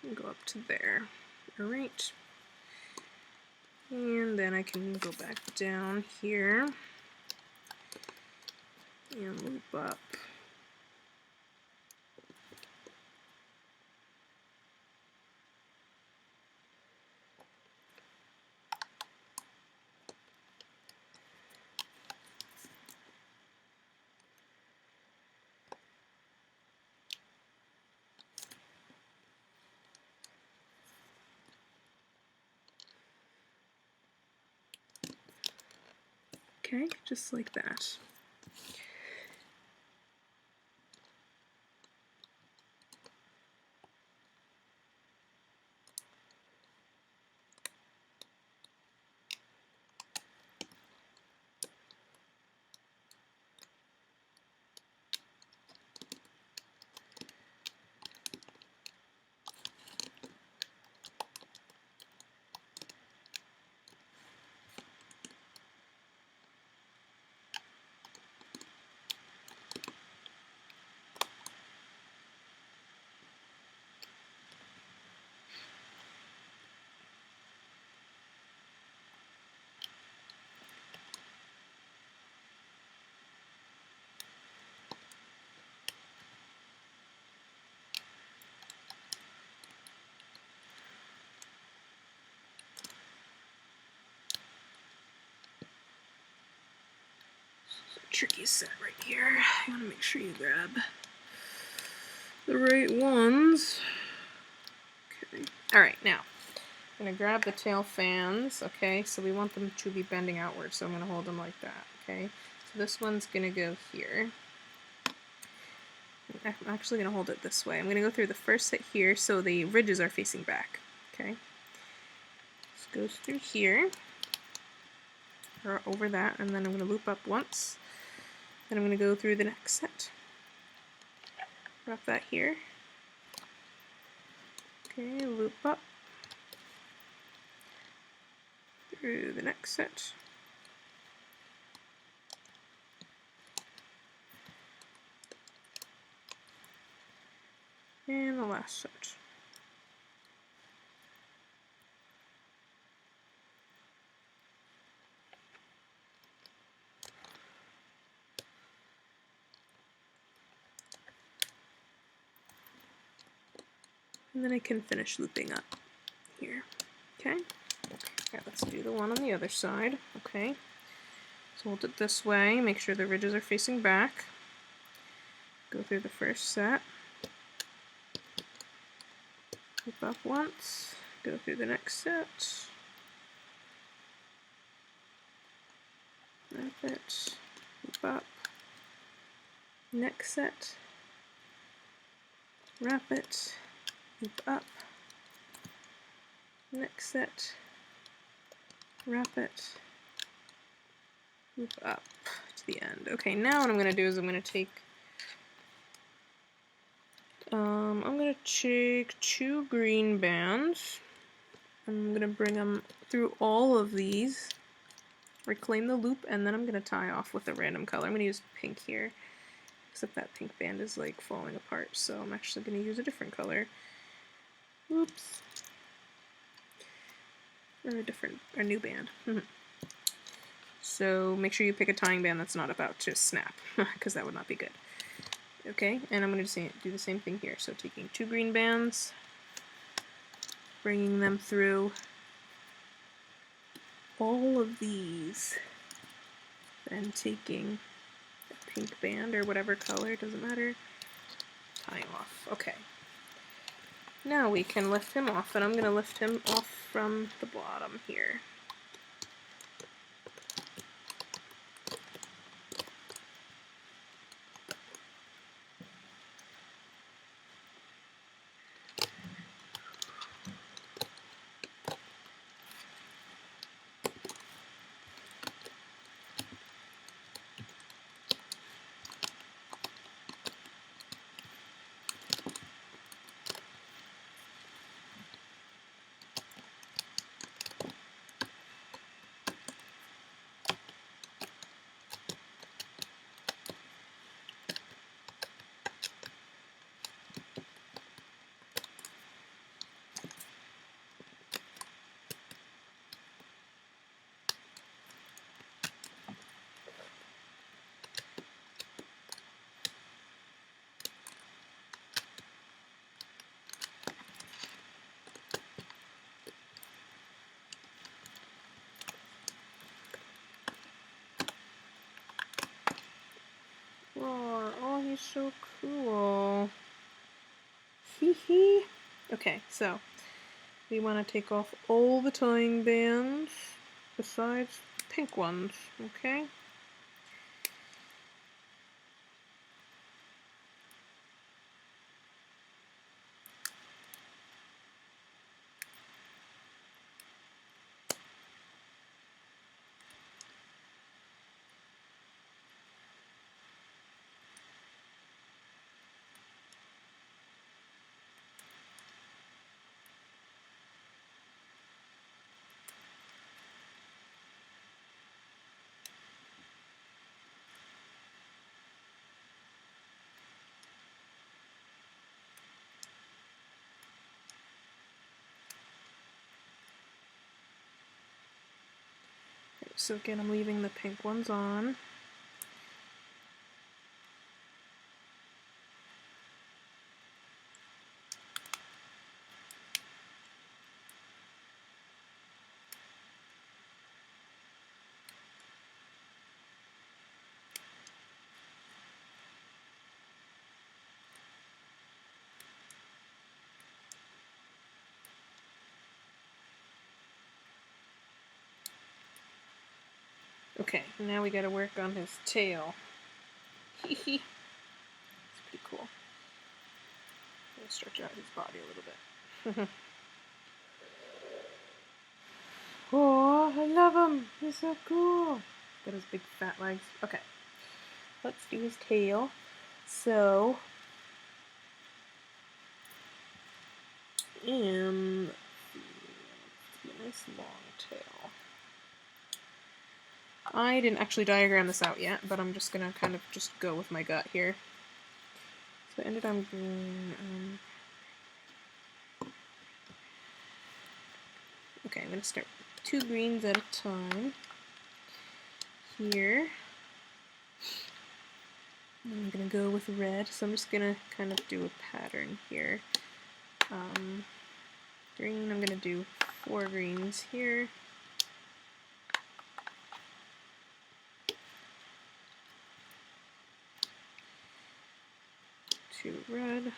And go up to there. Alright. And then I can go back down here and loop up. Okay, just like that. Tricky set right here. You want to make sure you grab the right ones. Okay. Alright, now I'm going to grab the tail fans. Okay, so we want them to be bending outward, so I'm going to hold them like that. Okay, so this one's going to go here. I'm actually going to hold it this way. I'm going to go through the first set here so the ridges are facing back. Okay, this goes through here, or over that, and then I'm going to loop up once. Then I'm going to go through the next set. Wrap that here. Okay, loop up. Through the next set. And the last set. And then I can finish looping up here. Okay. Alright, let's do the one on the other side. Okay. So hold it this way, make sure the ridges are facing back. Go through the first set. Loop up once, go through the next set. Wrap it, loop up. Next set. Wrap it, loop up. Next set. Wrap it, loop up to the end. Okay, now what I'm going to do is I'm going to take two green bands. I'm going to bring them through all of these, reclaim the loop, and then I'm going to tie off with a random color. I'm going to use pink here, except that pink band is like falling apart, so I'm actually going to use a different color. Oops. Or a new band. So make sure you pick a tying band that's not about to snap, because that would not be good. Okay, and I'm going to do the same thing here. So taking two green bands, bringing them through all of these, then taking a pink band or whatever color, doesn't matter, tying off. Okay. Now we can lift him off, and I'm going to lift him off from the bottom here. Oh, he's so cool. Hee hee. Okay, so we want to take off all the tying bands besides the pink ones, okay? So again, I'm leaving the pink ones on. Okay, now we gotta work on his tail. Hee hee. It's pretty cool. I'm gonna stretch out his body a little bit. Oh, I love him! He's so cool! Got his big fat legs. Okay, let's do his tail. So, and a nice long tail. I didn't actually diagram this out yet, but I'm just gonna kind of just go with my gut here. So I ended on green. Okay, I'm gonna start with 2 greens at a time here. And I'm gonna go with red, so I'm just gonna kind of do a pattern here. green. I'm going to do 4 greens here. 2 red.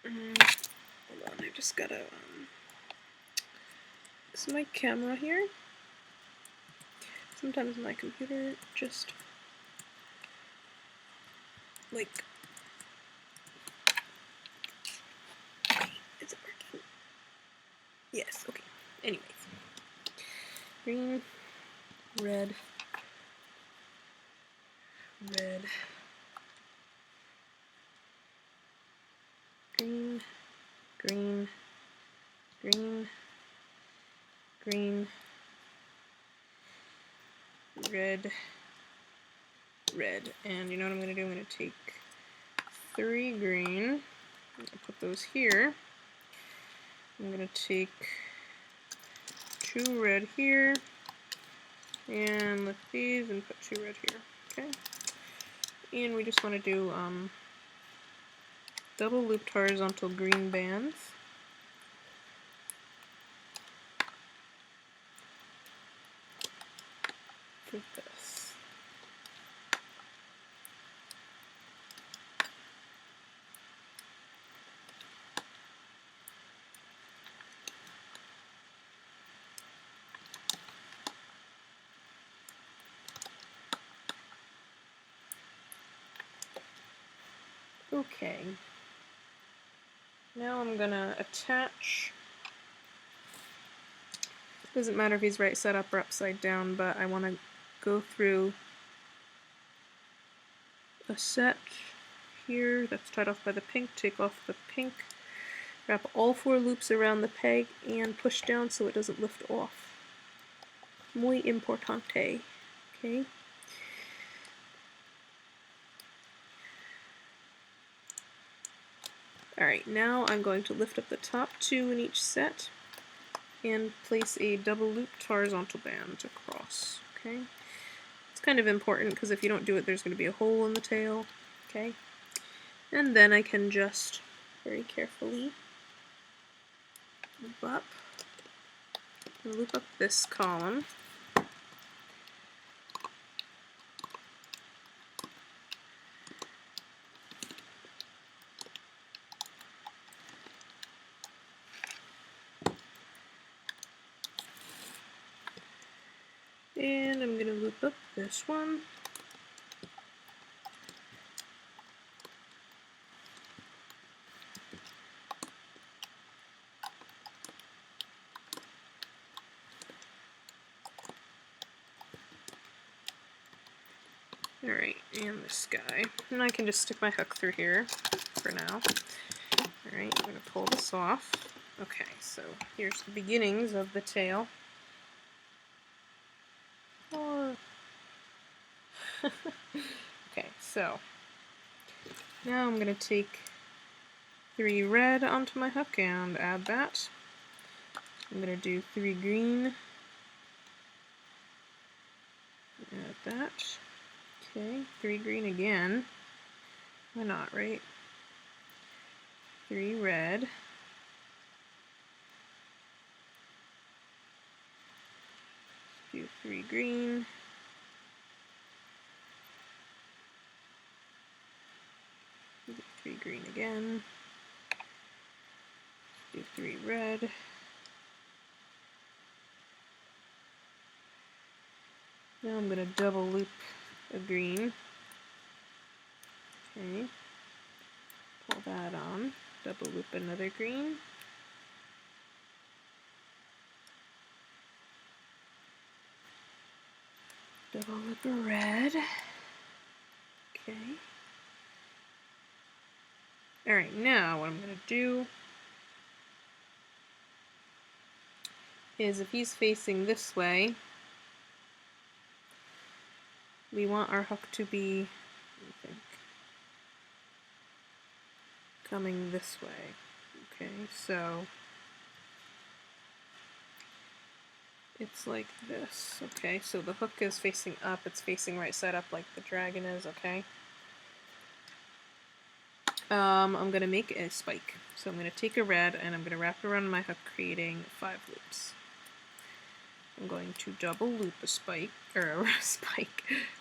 Hold on, I just gotta, is my camera here? Sometimes my computer just, like, is it working? Yes, okay. Anyways. Green, red, red, green, green, green, green, red, red. And you know what I'm going to do? I'm going to take 3 green, I'm going to put those here. I'm going to take 2 red here, and lift these and put 2 red here. Okay. And we just want to do double looped horizontal green bands. For this. Okay. Now I'm gonna attach. Doesn't matter if he's right side up or upside down, but I want to go through a set here that's tied off by the pink, take off the pink, wrap all 4 loops around the peg, and push down so it doesn't lift off. Muy importante. Okay. Alright, now I'm going to lift up the top 2 in each set and place a double looped horizontal band across. Okay. It's kind of important because if you don't do it, there's going to be a hole in the tail. Okay. And then I can just very carefully loop up this column. And I'm going to loop up this one. Alright, and this guy. And I can just stick my hook through here for now. Alright, I'm going to pull this off. Okay, so here's the beginnings of the tail. Okay, so now I'm going to take 3 red onto my hook and add that. I'm going to do 3 green. Add that. Okay, 3 green again. Why not, right? 3 red. Do 3 green. Do 3 green again. Do 3 red. Now I'm going to double loop a green. Okay. Pull that on. Double loop another green. Double loop a red. Okay. Alright, now what I'm going to do is if he's facing this way, we want our hook to be, I think, coming this way. Okay, so it's like this. Okay, so the hook is facing up, it's facing right side up like the dragon is, okay? I'm going to make a spike. So I'm going to take a red and I'm going to wrap it around my hook, creating 5 loops. I'm going to double loop a spike, or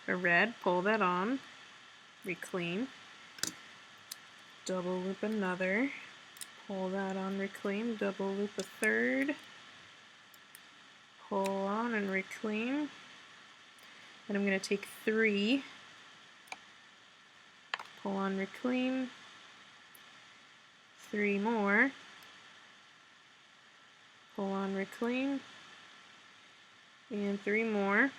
a red, pull that on, reclaim, double loop another, pull that on, reclaim, double loop a third, pull on and reclaim, and I'm going to take 3, pull on, reclaim, 3 more, pull on, reclaim, and 3 more,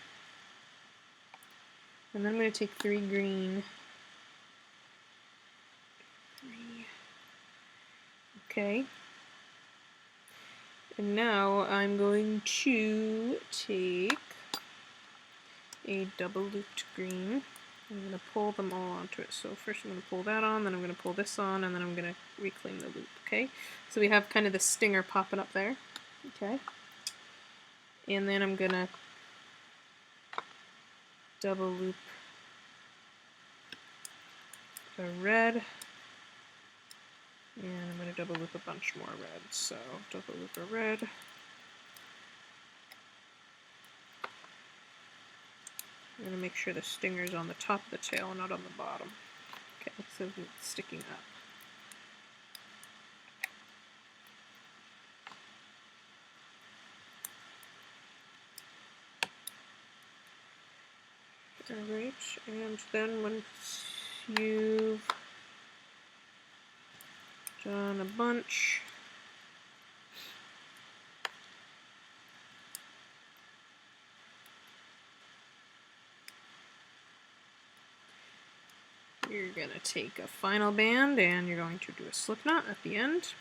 and then I'm going to take 3 green. 3. Okay. And now I'm going to take a double looped green. I'm going to pull them all onto it. So first I'm going to pull that on, then I'm going to pull this on, and then I'm going to reclaim the loop. Okay. So we have kind of the stinger popping up there. Okay. And then I'm going to double loop a red, and I'm going to double loop a bunch more red. So double loop a red, I'm going to make sure the stinger's on the top of the tail, not on the bottom. Okay, so it's sticking up. Alright, and then once you've done a bunch, you're going to take a final band and you're going to do a slip knot at the end.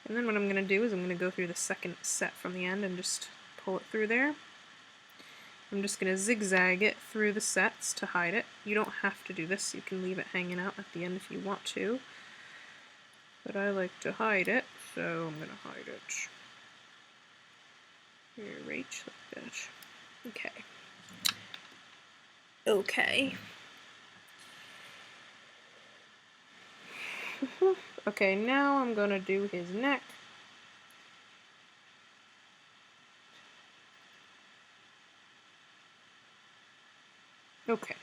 And then what I'm going to do is I'm going to go through the second set from the end and just pull it through there. I'm just going to zigzag it through the sets to hide it. You don't have to do this, you can leave it hanging out at the end if you want to. But I like to hide it, so I'm going to hide it. Here, right like that. Okay. Okay. Okay, now I'm going to do his neck. Okay.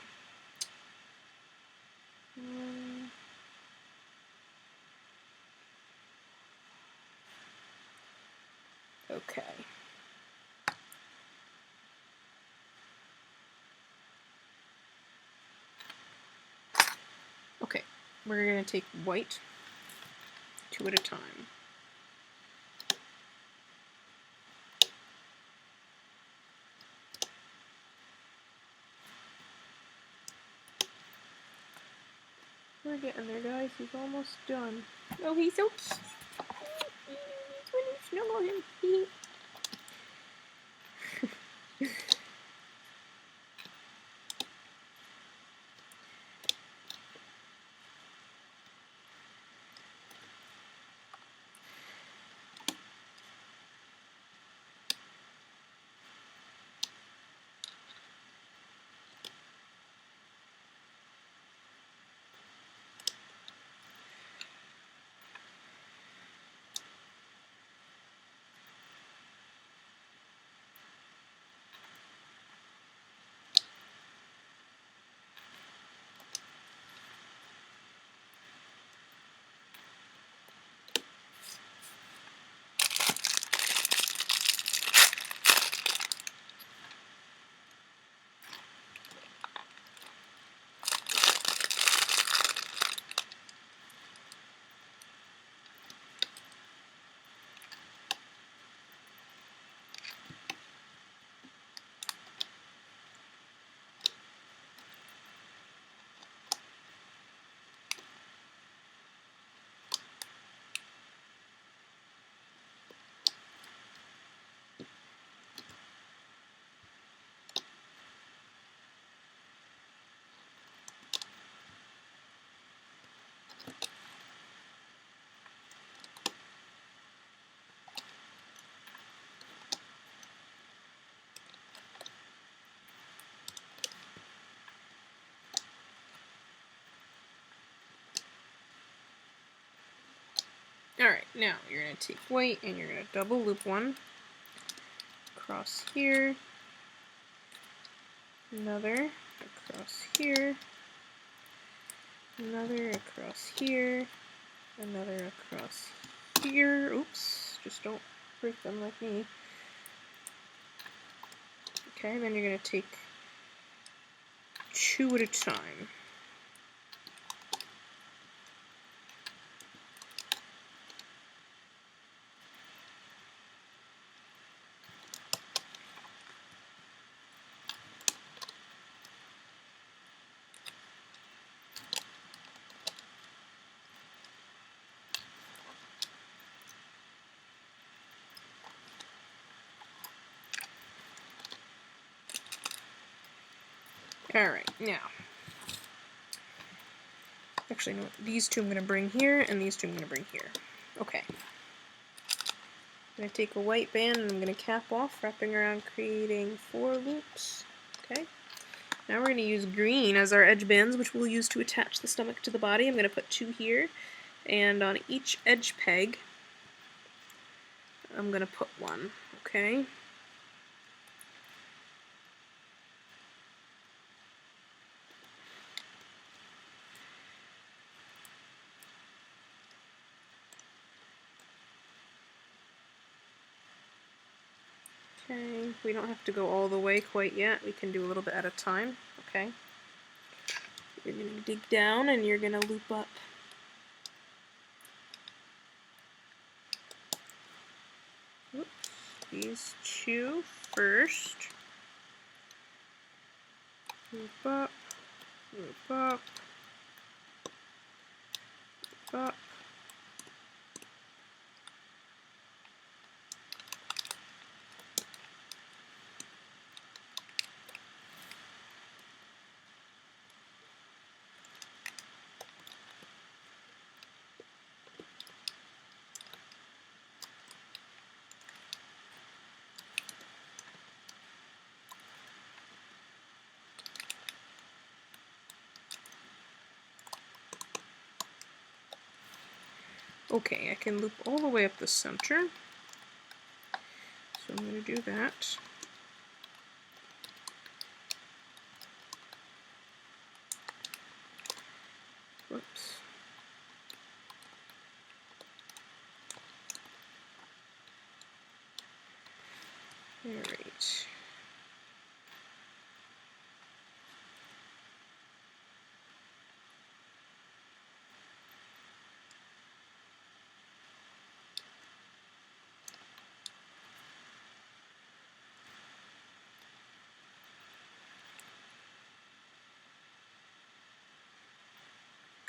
Okay. Okay, we're going to take white 2 at a time. We're getting there, guys. He's almost done. Oh, he's so cute. When you snuggle him. Alright, now you're going to take white and you're going to double loop one across here, another across here, another across here, another across here. Oops, just don't break them like me. Okay, then you're going to take two at a time. Alright, now, actually no, these two I'm going to bring here, and these two I'm going to bring here. Okay. I'm going to take a white band and I'm going to cap off, wrapping around, creating 4 loops. Okay. Now we're going to use green as our edge bands, which we'll use to attach the stomach to the body. I'm going to put 2 here, and on each edge peg, I'm going to put 1. Okay. Okay, we don't have to go all the way quite yet. We can do a little bit at a time. Okay. You're going to dig down and you're going to loop up. Oops, these 2 first. Loop up, loop up, loop up. Okay, I can loop all the way up the center. So I'm going to do that. Whoops. Alright.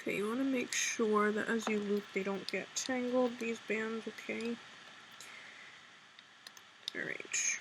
Okay, you want to make sure that as you loop they don't get tangled, these bands, okay? Alright.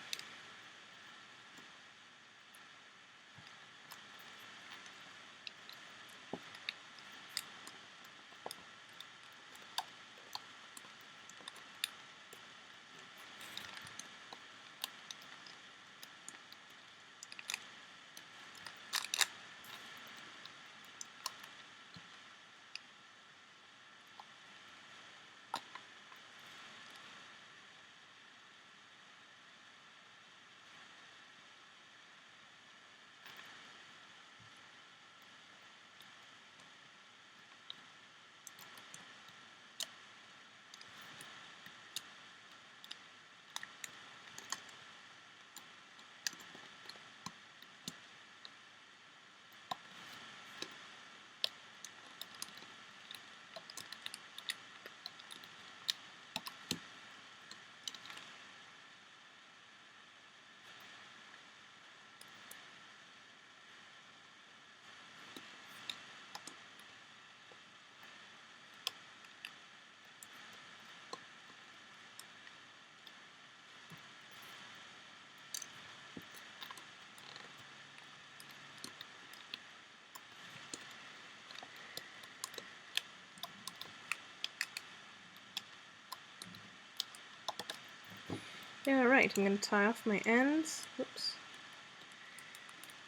Yeah, right, I'm going to tie off my ends. Whoops.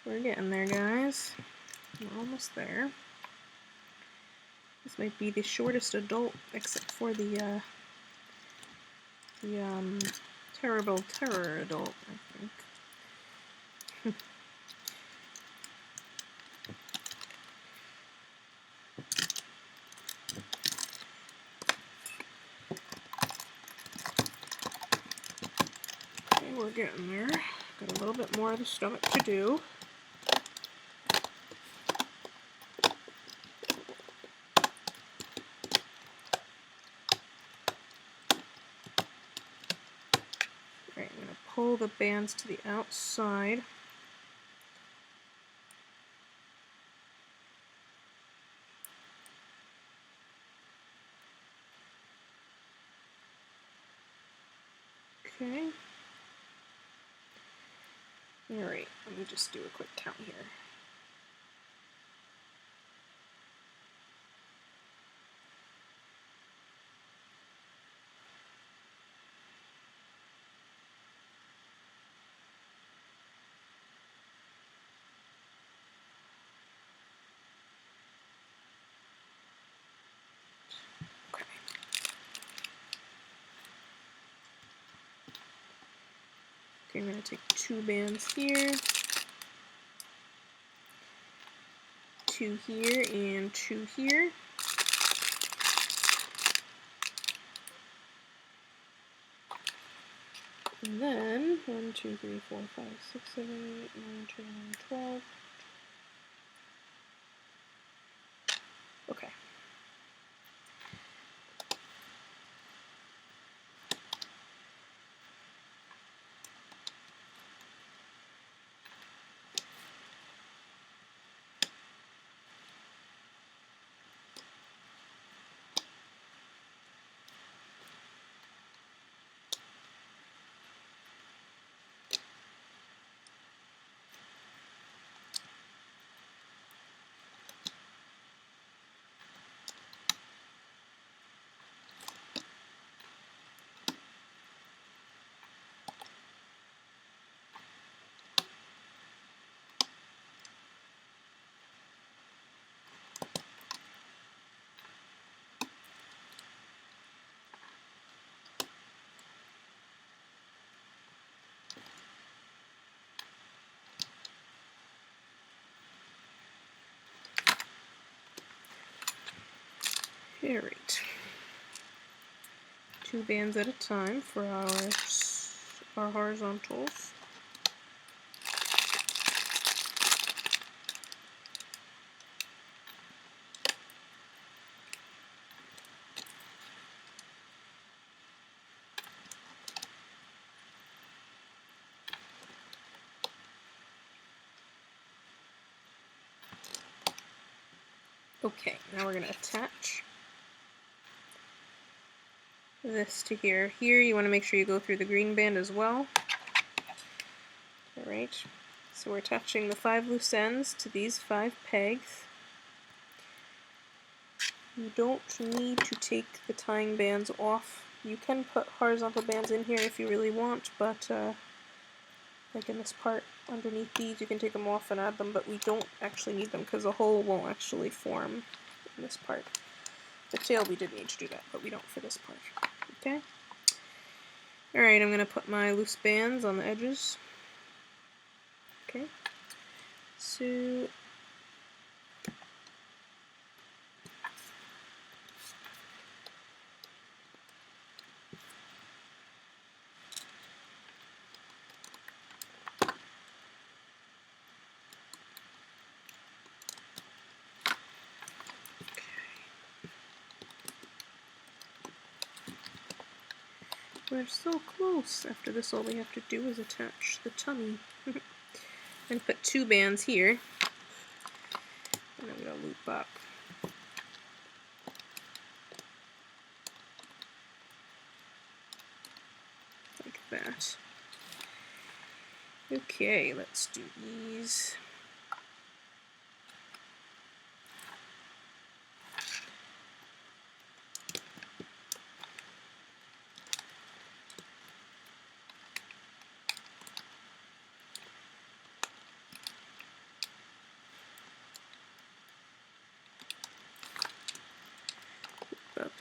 We're getting there, guys. We're almost there. This might be the shortest adult, except for the Terrible Terror adult, I think. Okay, we're getting there. Got a little bit more of the stomach to do. Alright, I'm going to pull the bands to the outside. Okay. Alright, let me just do a quick count here. Okay, I'm going to take 2 bands here, 2 here, and 2 here. And then 1, 2, 3, 4, 5, 6, 7, 8, 9, 10, 11, 12. Okay. Alright. 2 bands at a time for our horizontals. Okay, now we're going to attach this to here. Here you want to make sure you go through the green band as well. Alright, so we're attaching the 5 loose ends to these 5 pegs. You don't need to take the tying bands off. You can put horizontal bands in here if you really want, but like in this part underneath these you can take them off and add them, but we don't actually need them because the hole won't actually form in this part. The tail we did need to do that, but we don't for this part. Okay? Alright, I'm going to put my loose bands on the edges. Okay? So we're so close. After this, all we have to do is attach the tummy. And put 2 bands here. And I'm going to loop up. Like that. Okay, let's do these.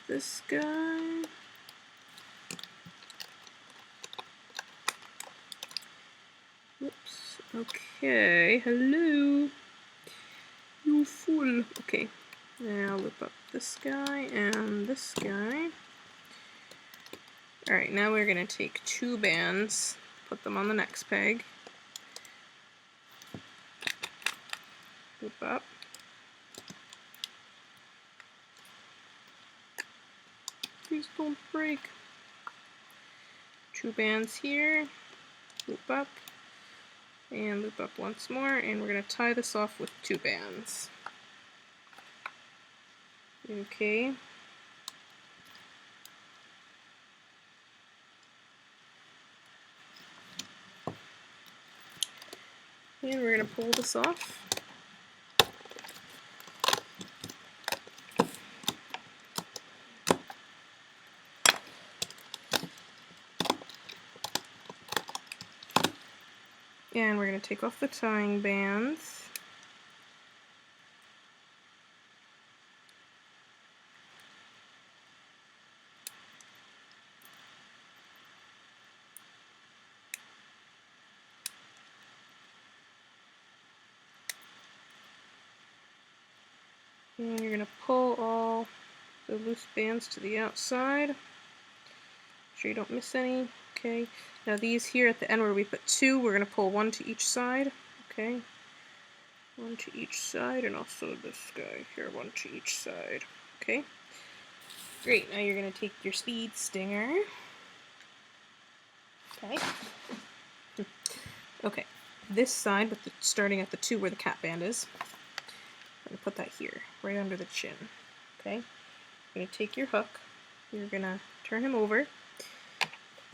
this guy. Oops. Okay. Hello. You fool. Okay. Now loop up this guy and this guy. Alright, now we're going to take 2 bands, put them on the next peg. Loop up. Please don't break. 2 bands here. Loop up. And loop up once more, and we're going to tie this off with 2 bands. Okay. And we're going to pull this off. And we're going to take off the tying bands. And you're going to pull all the loose bands to the outside. Make sure you don't miss any. Okay. Now these here at the end where we put 2, we're going to pull 1 to each side. Okay. 1 to each side, and also this guy here, 1 to each side. Okay. Great. Now you're going to take your speed stinger. Okay. Okay. This side, but starting at the 2 where the cap band is. I'm going to put that here, right under the chin. Okay? You're going to take your hook, you're going to turn him over,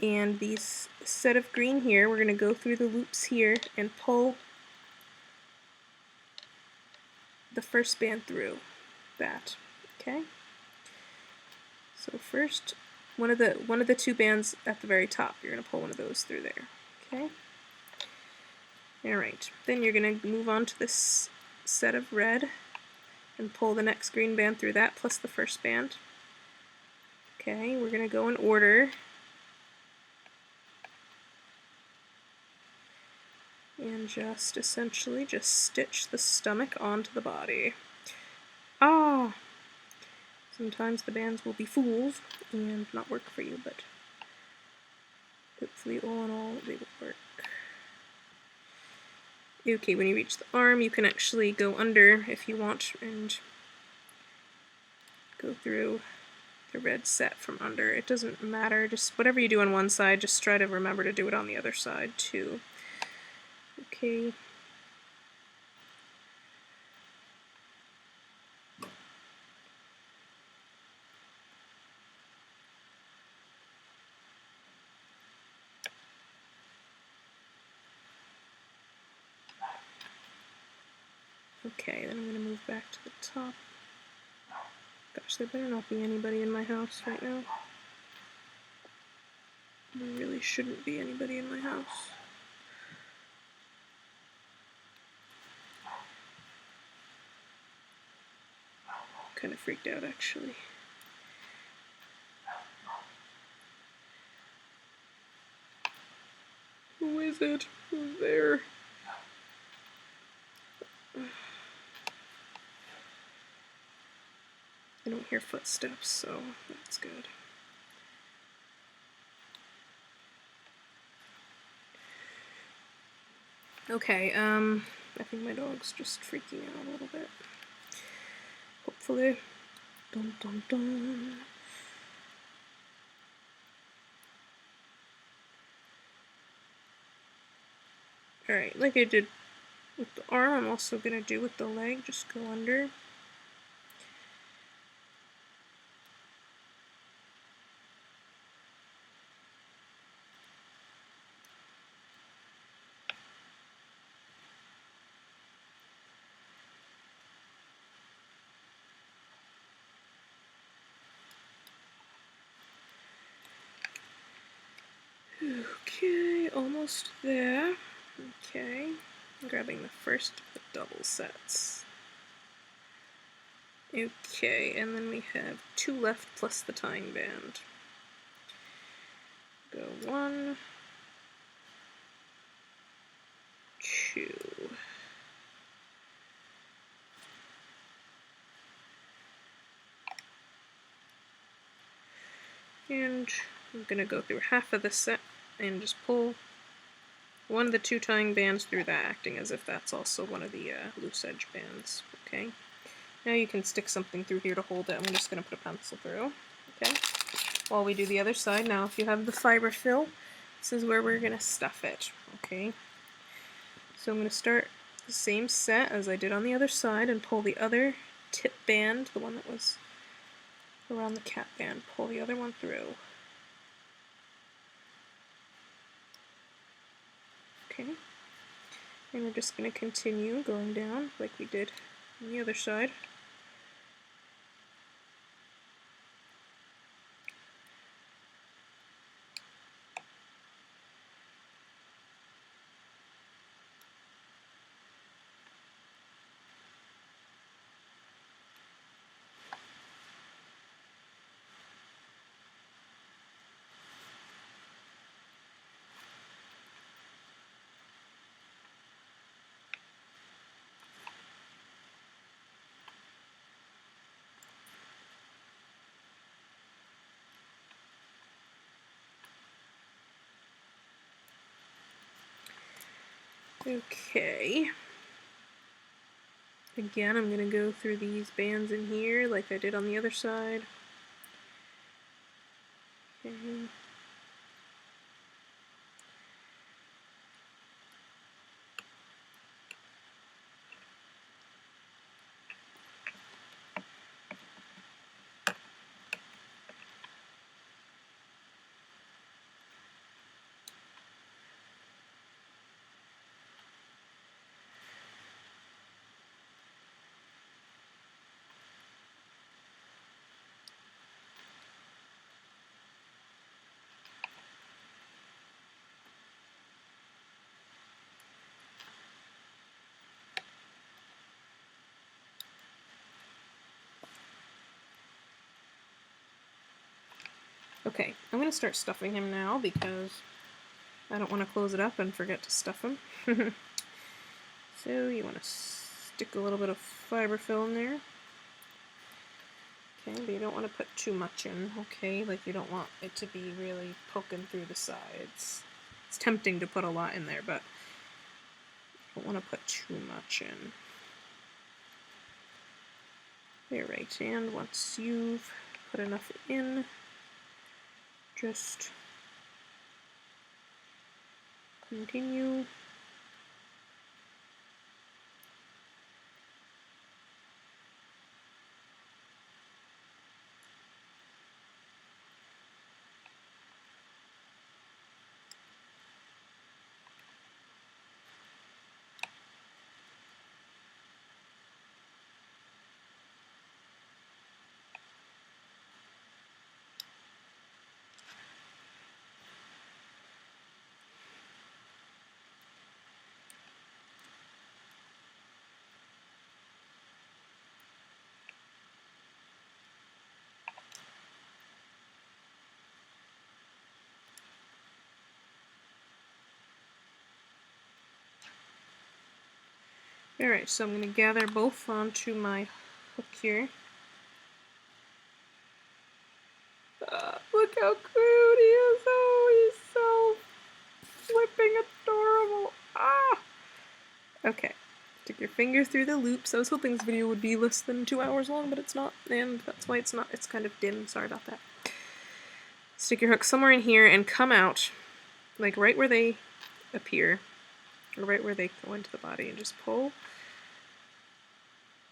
and these set of green here, we're going to go through the loops here and pull the first band through that. Okay? So first, one of the 2 bands at the very top, you're going to pull one of those through there. Okay? Alright, then you're going to move on to this set of red and pull the next green band through that plus the first band. Okay, we're going to go in order. And just essentially just stitch the stomach onto the body. Ah! Sometimes the bands will be fools and not work for you, but hopefully all in all they will work. Okay, when you reach the arm, you can actually go under if you want and go through the red set from under. It doesn't matter, just whatever you do on one side, just try to remember to do it on the other side too. Okay. Okay, then I'm going to move back to the top. Gosh, there better not be anybody in my house right now. There really shouldn't be anybody in my house. Kind of freaked out, actually. Who is it? Who's there? I don't hear footsteps, so that's good. Okay, I think my dog's just freaking out a little bit. Hopefully. Dun dun dun. Alright, like I did with the arm, I'm also going to do with the leg, just go under. Okay, almost there. Okay, I'm grabbing the first of the double sets. Okay, and then we have 2 left plus the tying band. Go 1, 2. And I'm going to go through half of this set and just pull one of the 2 tying bands through that, acting as if that's also one of the loose edge bands. Okay. Now you can stick something through here to hold it. I'm just going to put a pencil through. Okay. While we do the other side, now if you have the fiber fill, this is where we're going to stuff it. Okay. So I'm going to start the same set as I did on the other side and pull the other tip band, the one that was around the cap band, pull the other one through. Okay. And we're just going to continue going down like we did on the other side. Okay. Again, I'm going to go through these bands in here like I did on the other side. Okay. Okay, I'm going to start stuffing him now because I don't want to close it up and forget to stuff him. So you want to stick a little bit of fiber fill in there. Okay, but you don't want to put too much in, okay? Like you don't want it to be really poking through the sides. It's tempting to put a lot in there, but you don't want to put too much in. Alright, and once you've put enough in, just continue. Alright, so I'm going to gather both onto my hook here. Look how cute he is! Oh, he's so flipping adorable! Ah! Okay, stick your finger through the loops. I was hoping this video would be less than 2 hours long, but it's not, and that's why it's not. It's kind of dim. Sorry about that. Stick your hook somewhere in here and come out, like right where they appear, or right where they go into the body, and just pull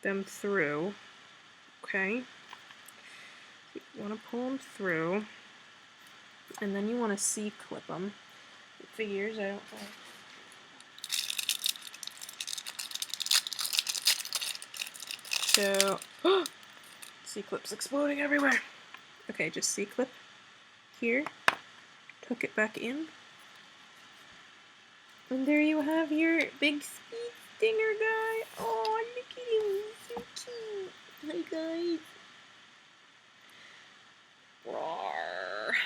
them through. Okay. You want to pull them through, and then you want to C-clip them. It figures out. So, C-clips exploding everywhere. Okay, just C-clip here, tuck it back in, and there you have your big speed stinger guy. Oh, look at him, he's so cute. Hi guys.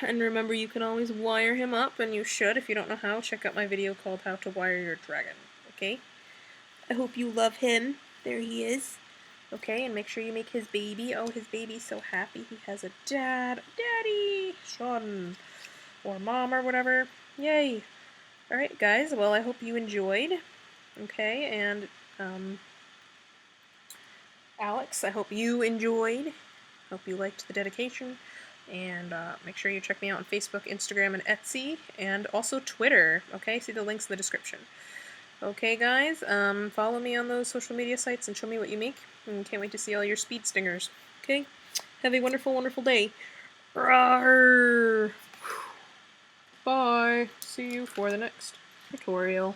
And remember, you can always wire him up, and you should. If you don't know how, check out my video called How to Wire Your Dragon. Okay? I hope you love him. There he is. Okay, and make sure you make his baby. Oh, his baby's so happy. He has a dad. Daddy! Son. Or mom or whatever. Yay! Alright, guys. Well, I hope you enjoyed. Okay, and, Alex, I hope you enjoyed. Hope you liked the dedication. And make sure you check me out on Facebook, Instagram, and Etsy, and also Twitter. Okay, see the links in the description. Okay, guys, follow me on those social media sites and show me what you make. And can't wait to see all your speed stingers. Okay, have a wonderful, wonderful day. Rawr. Bye. See you for the next tutorial.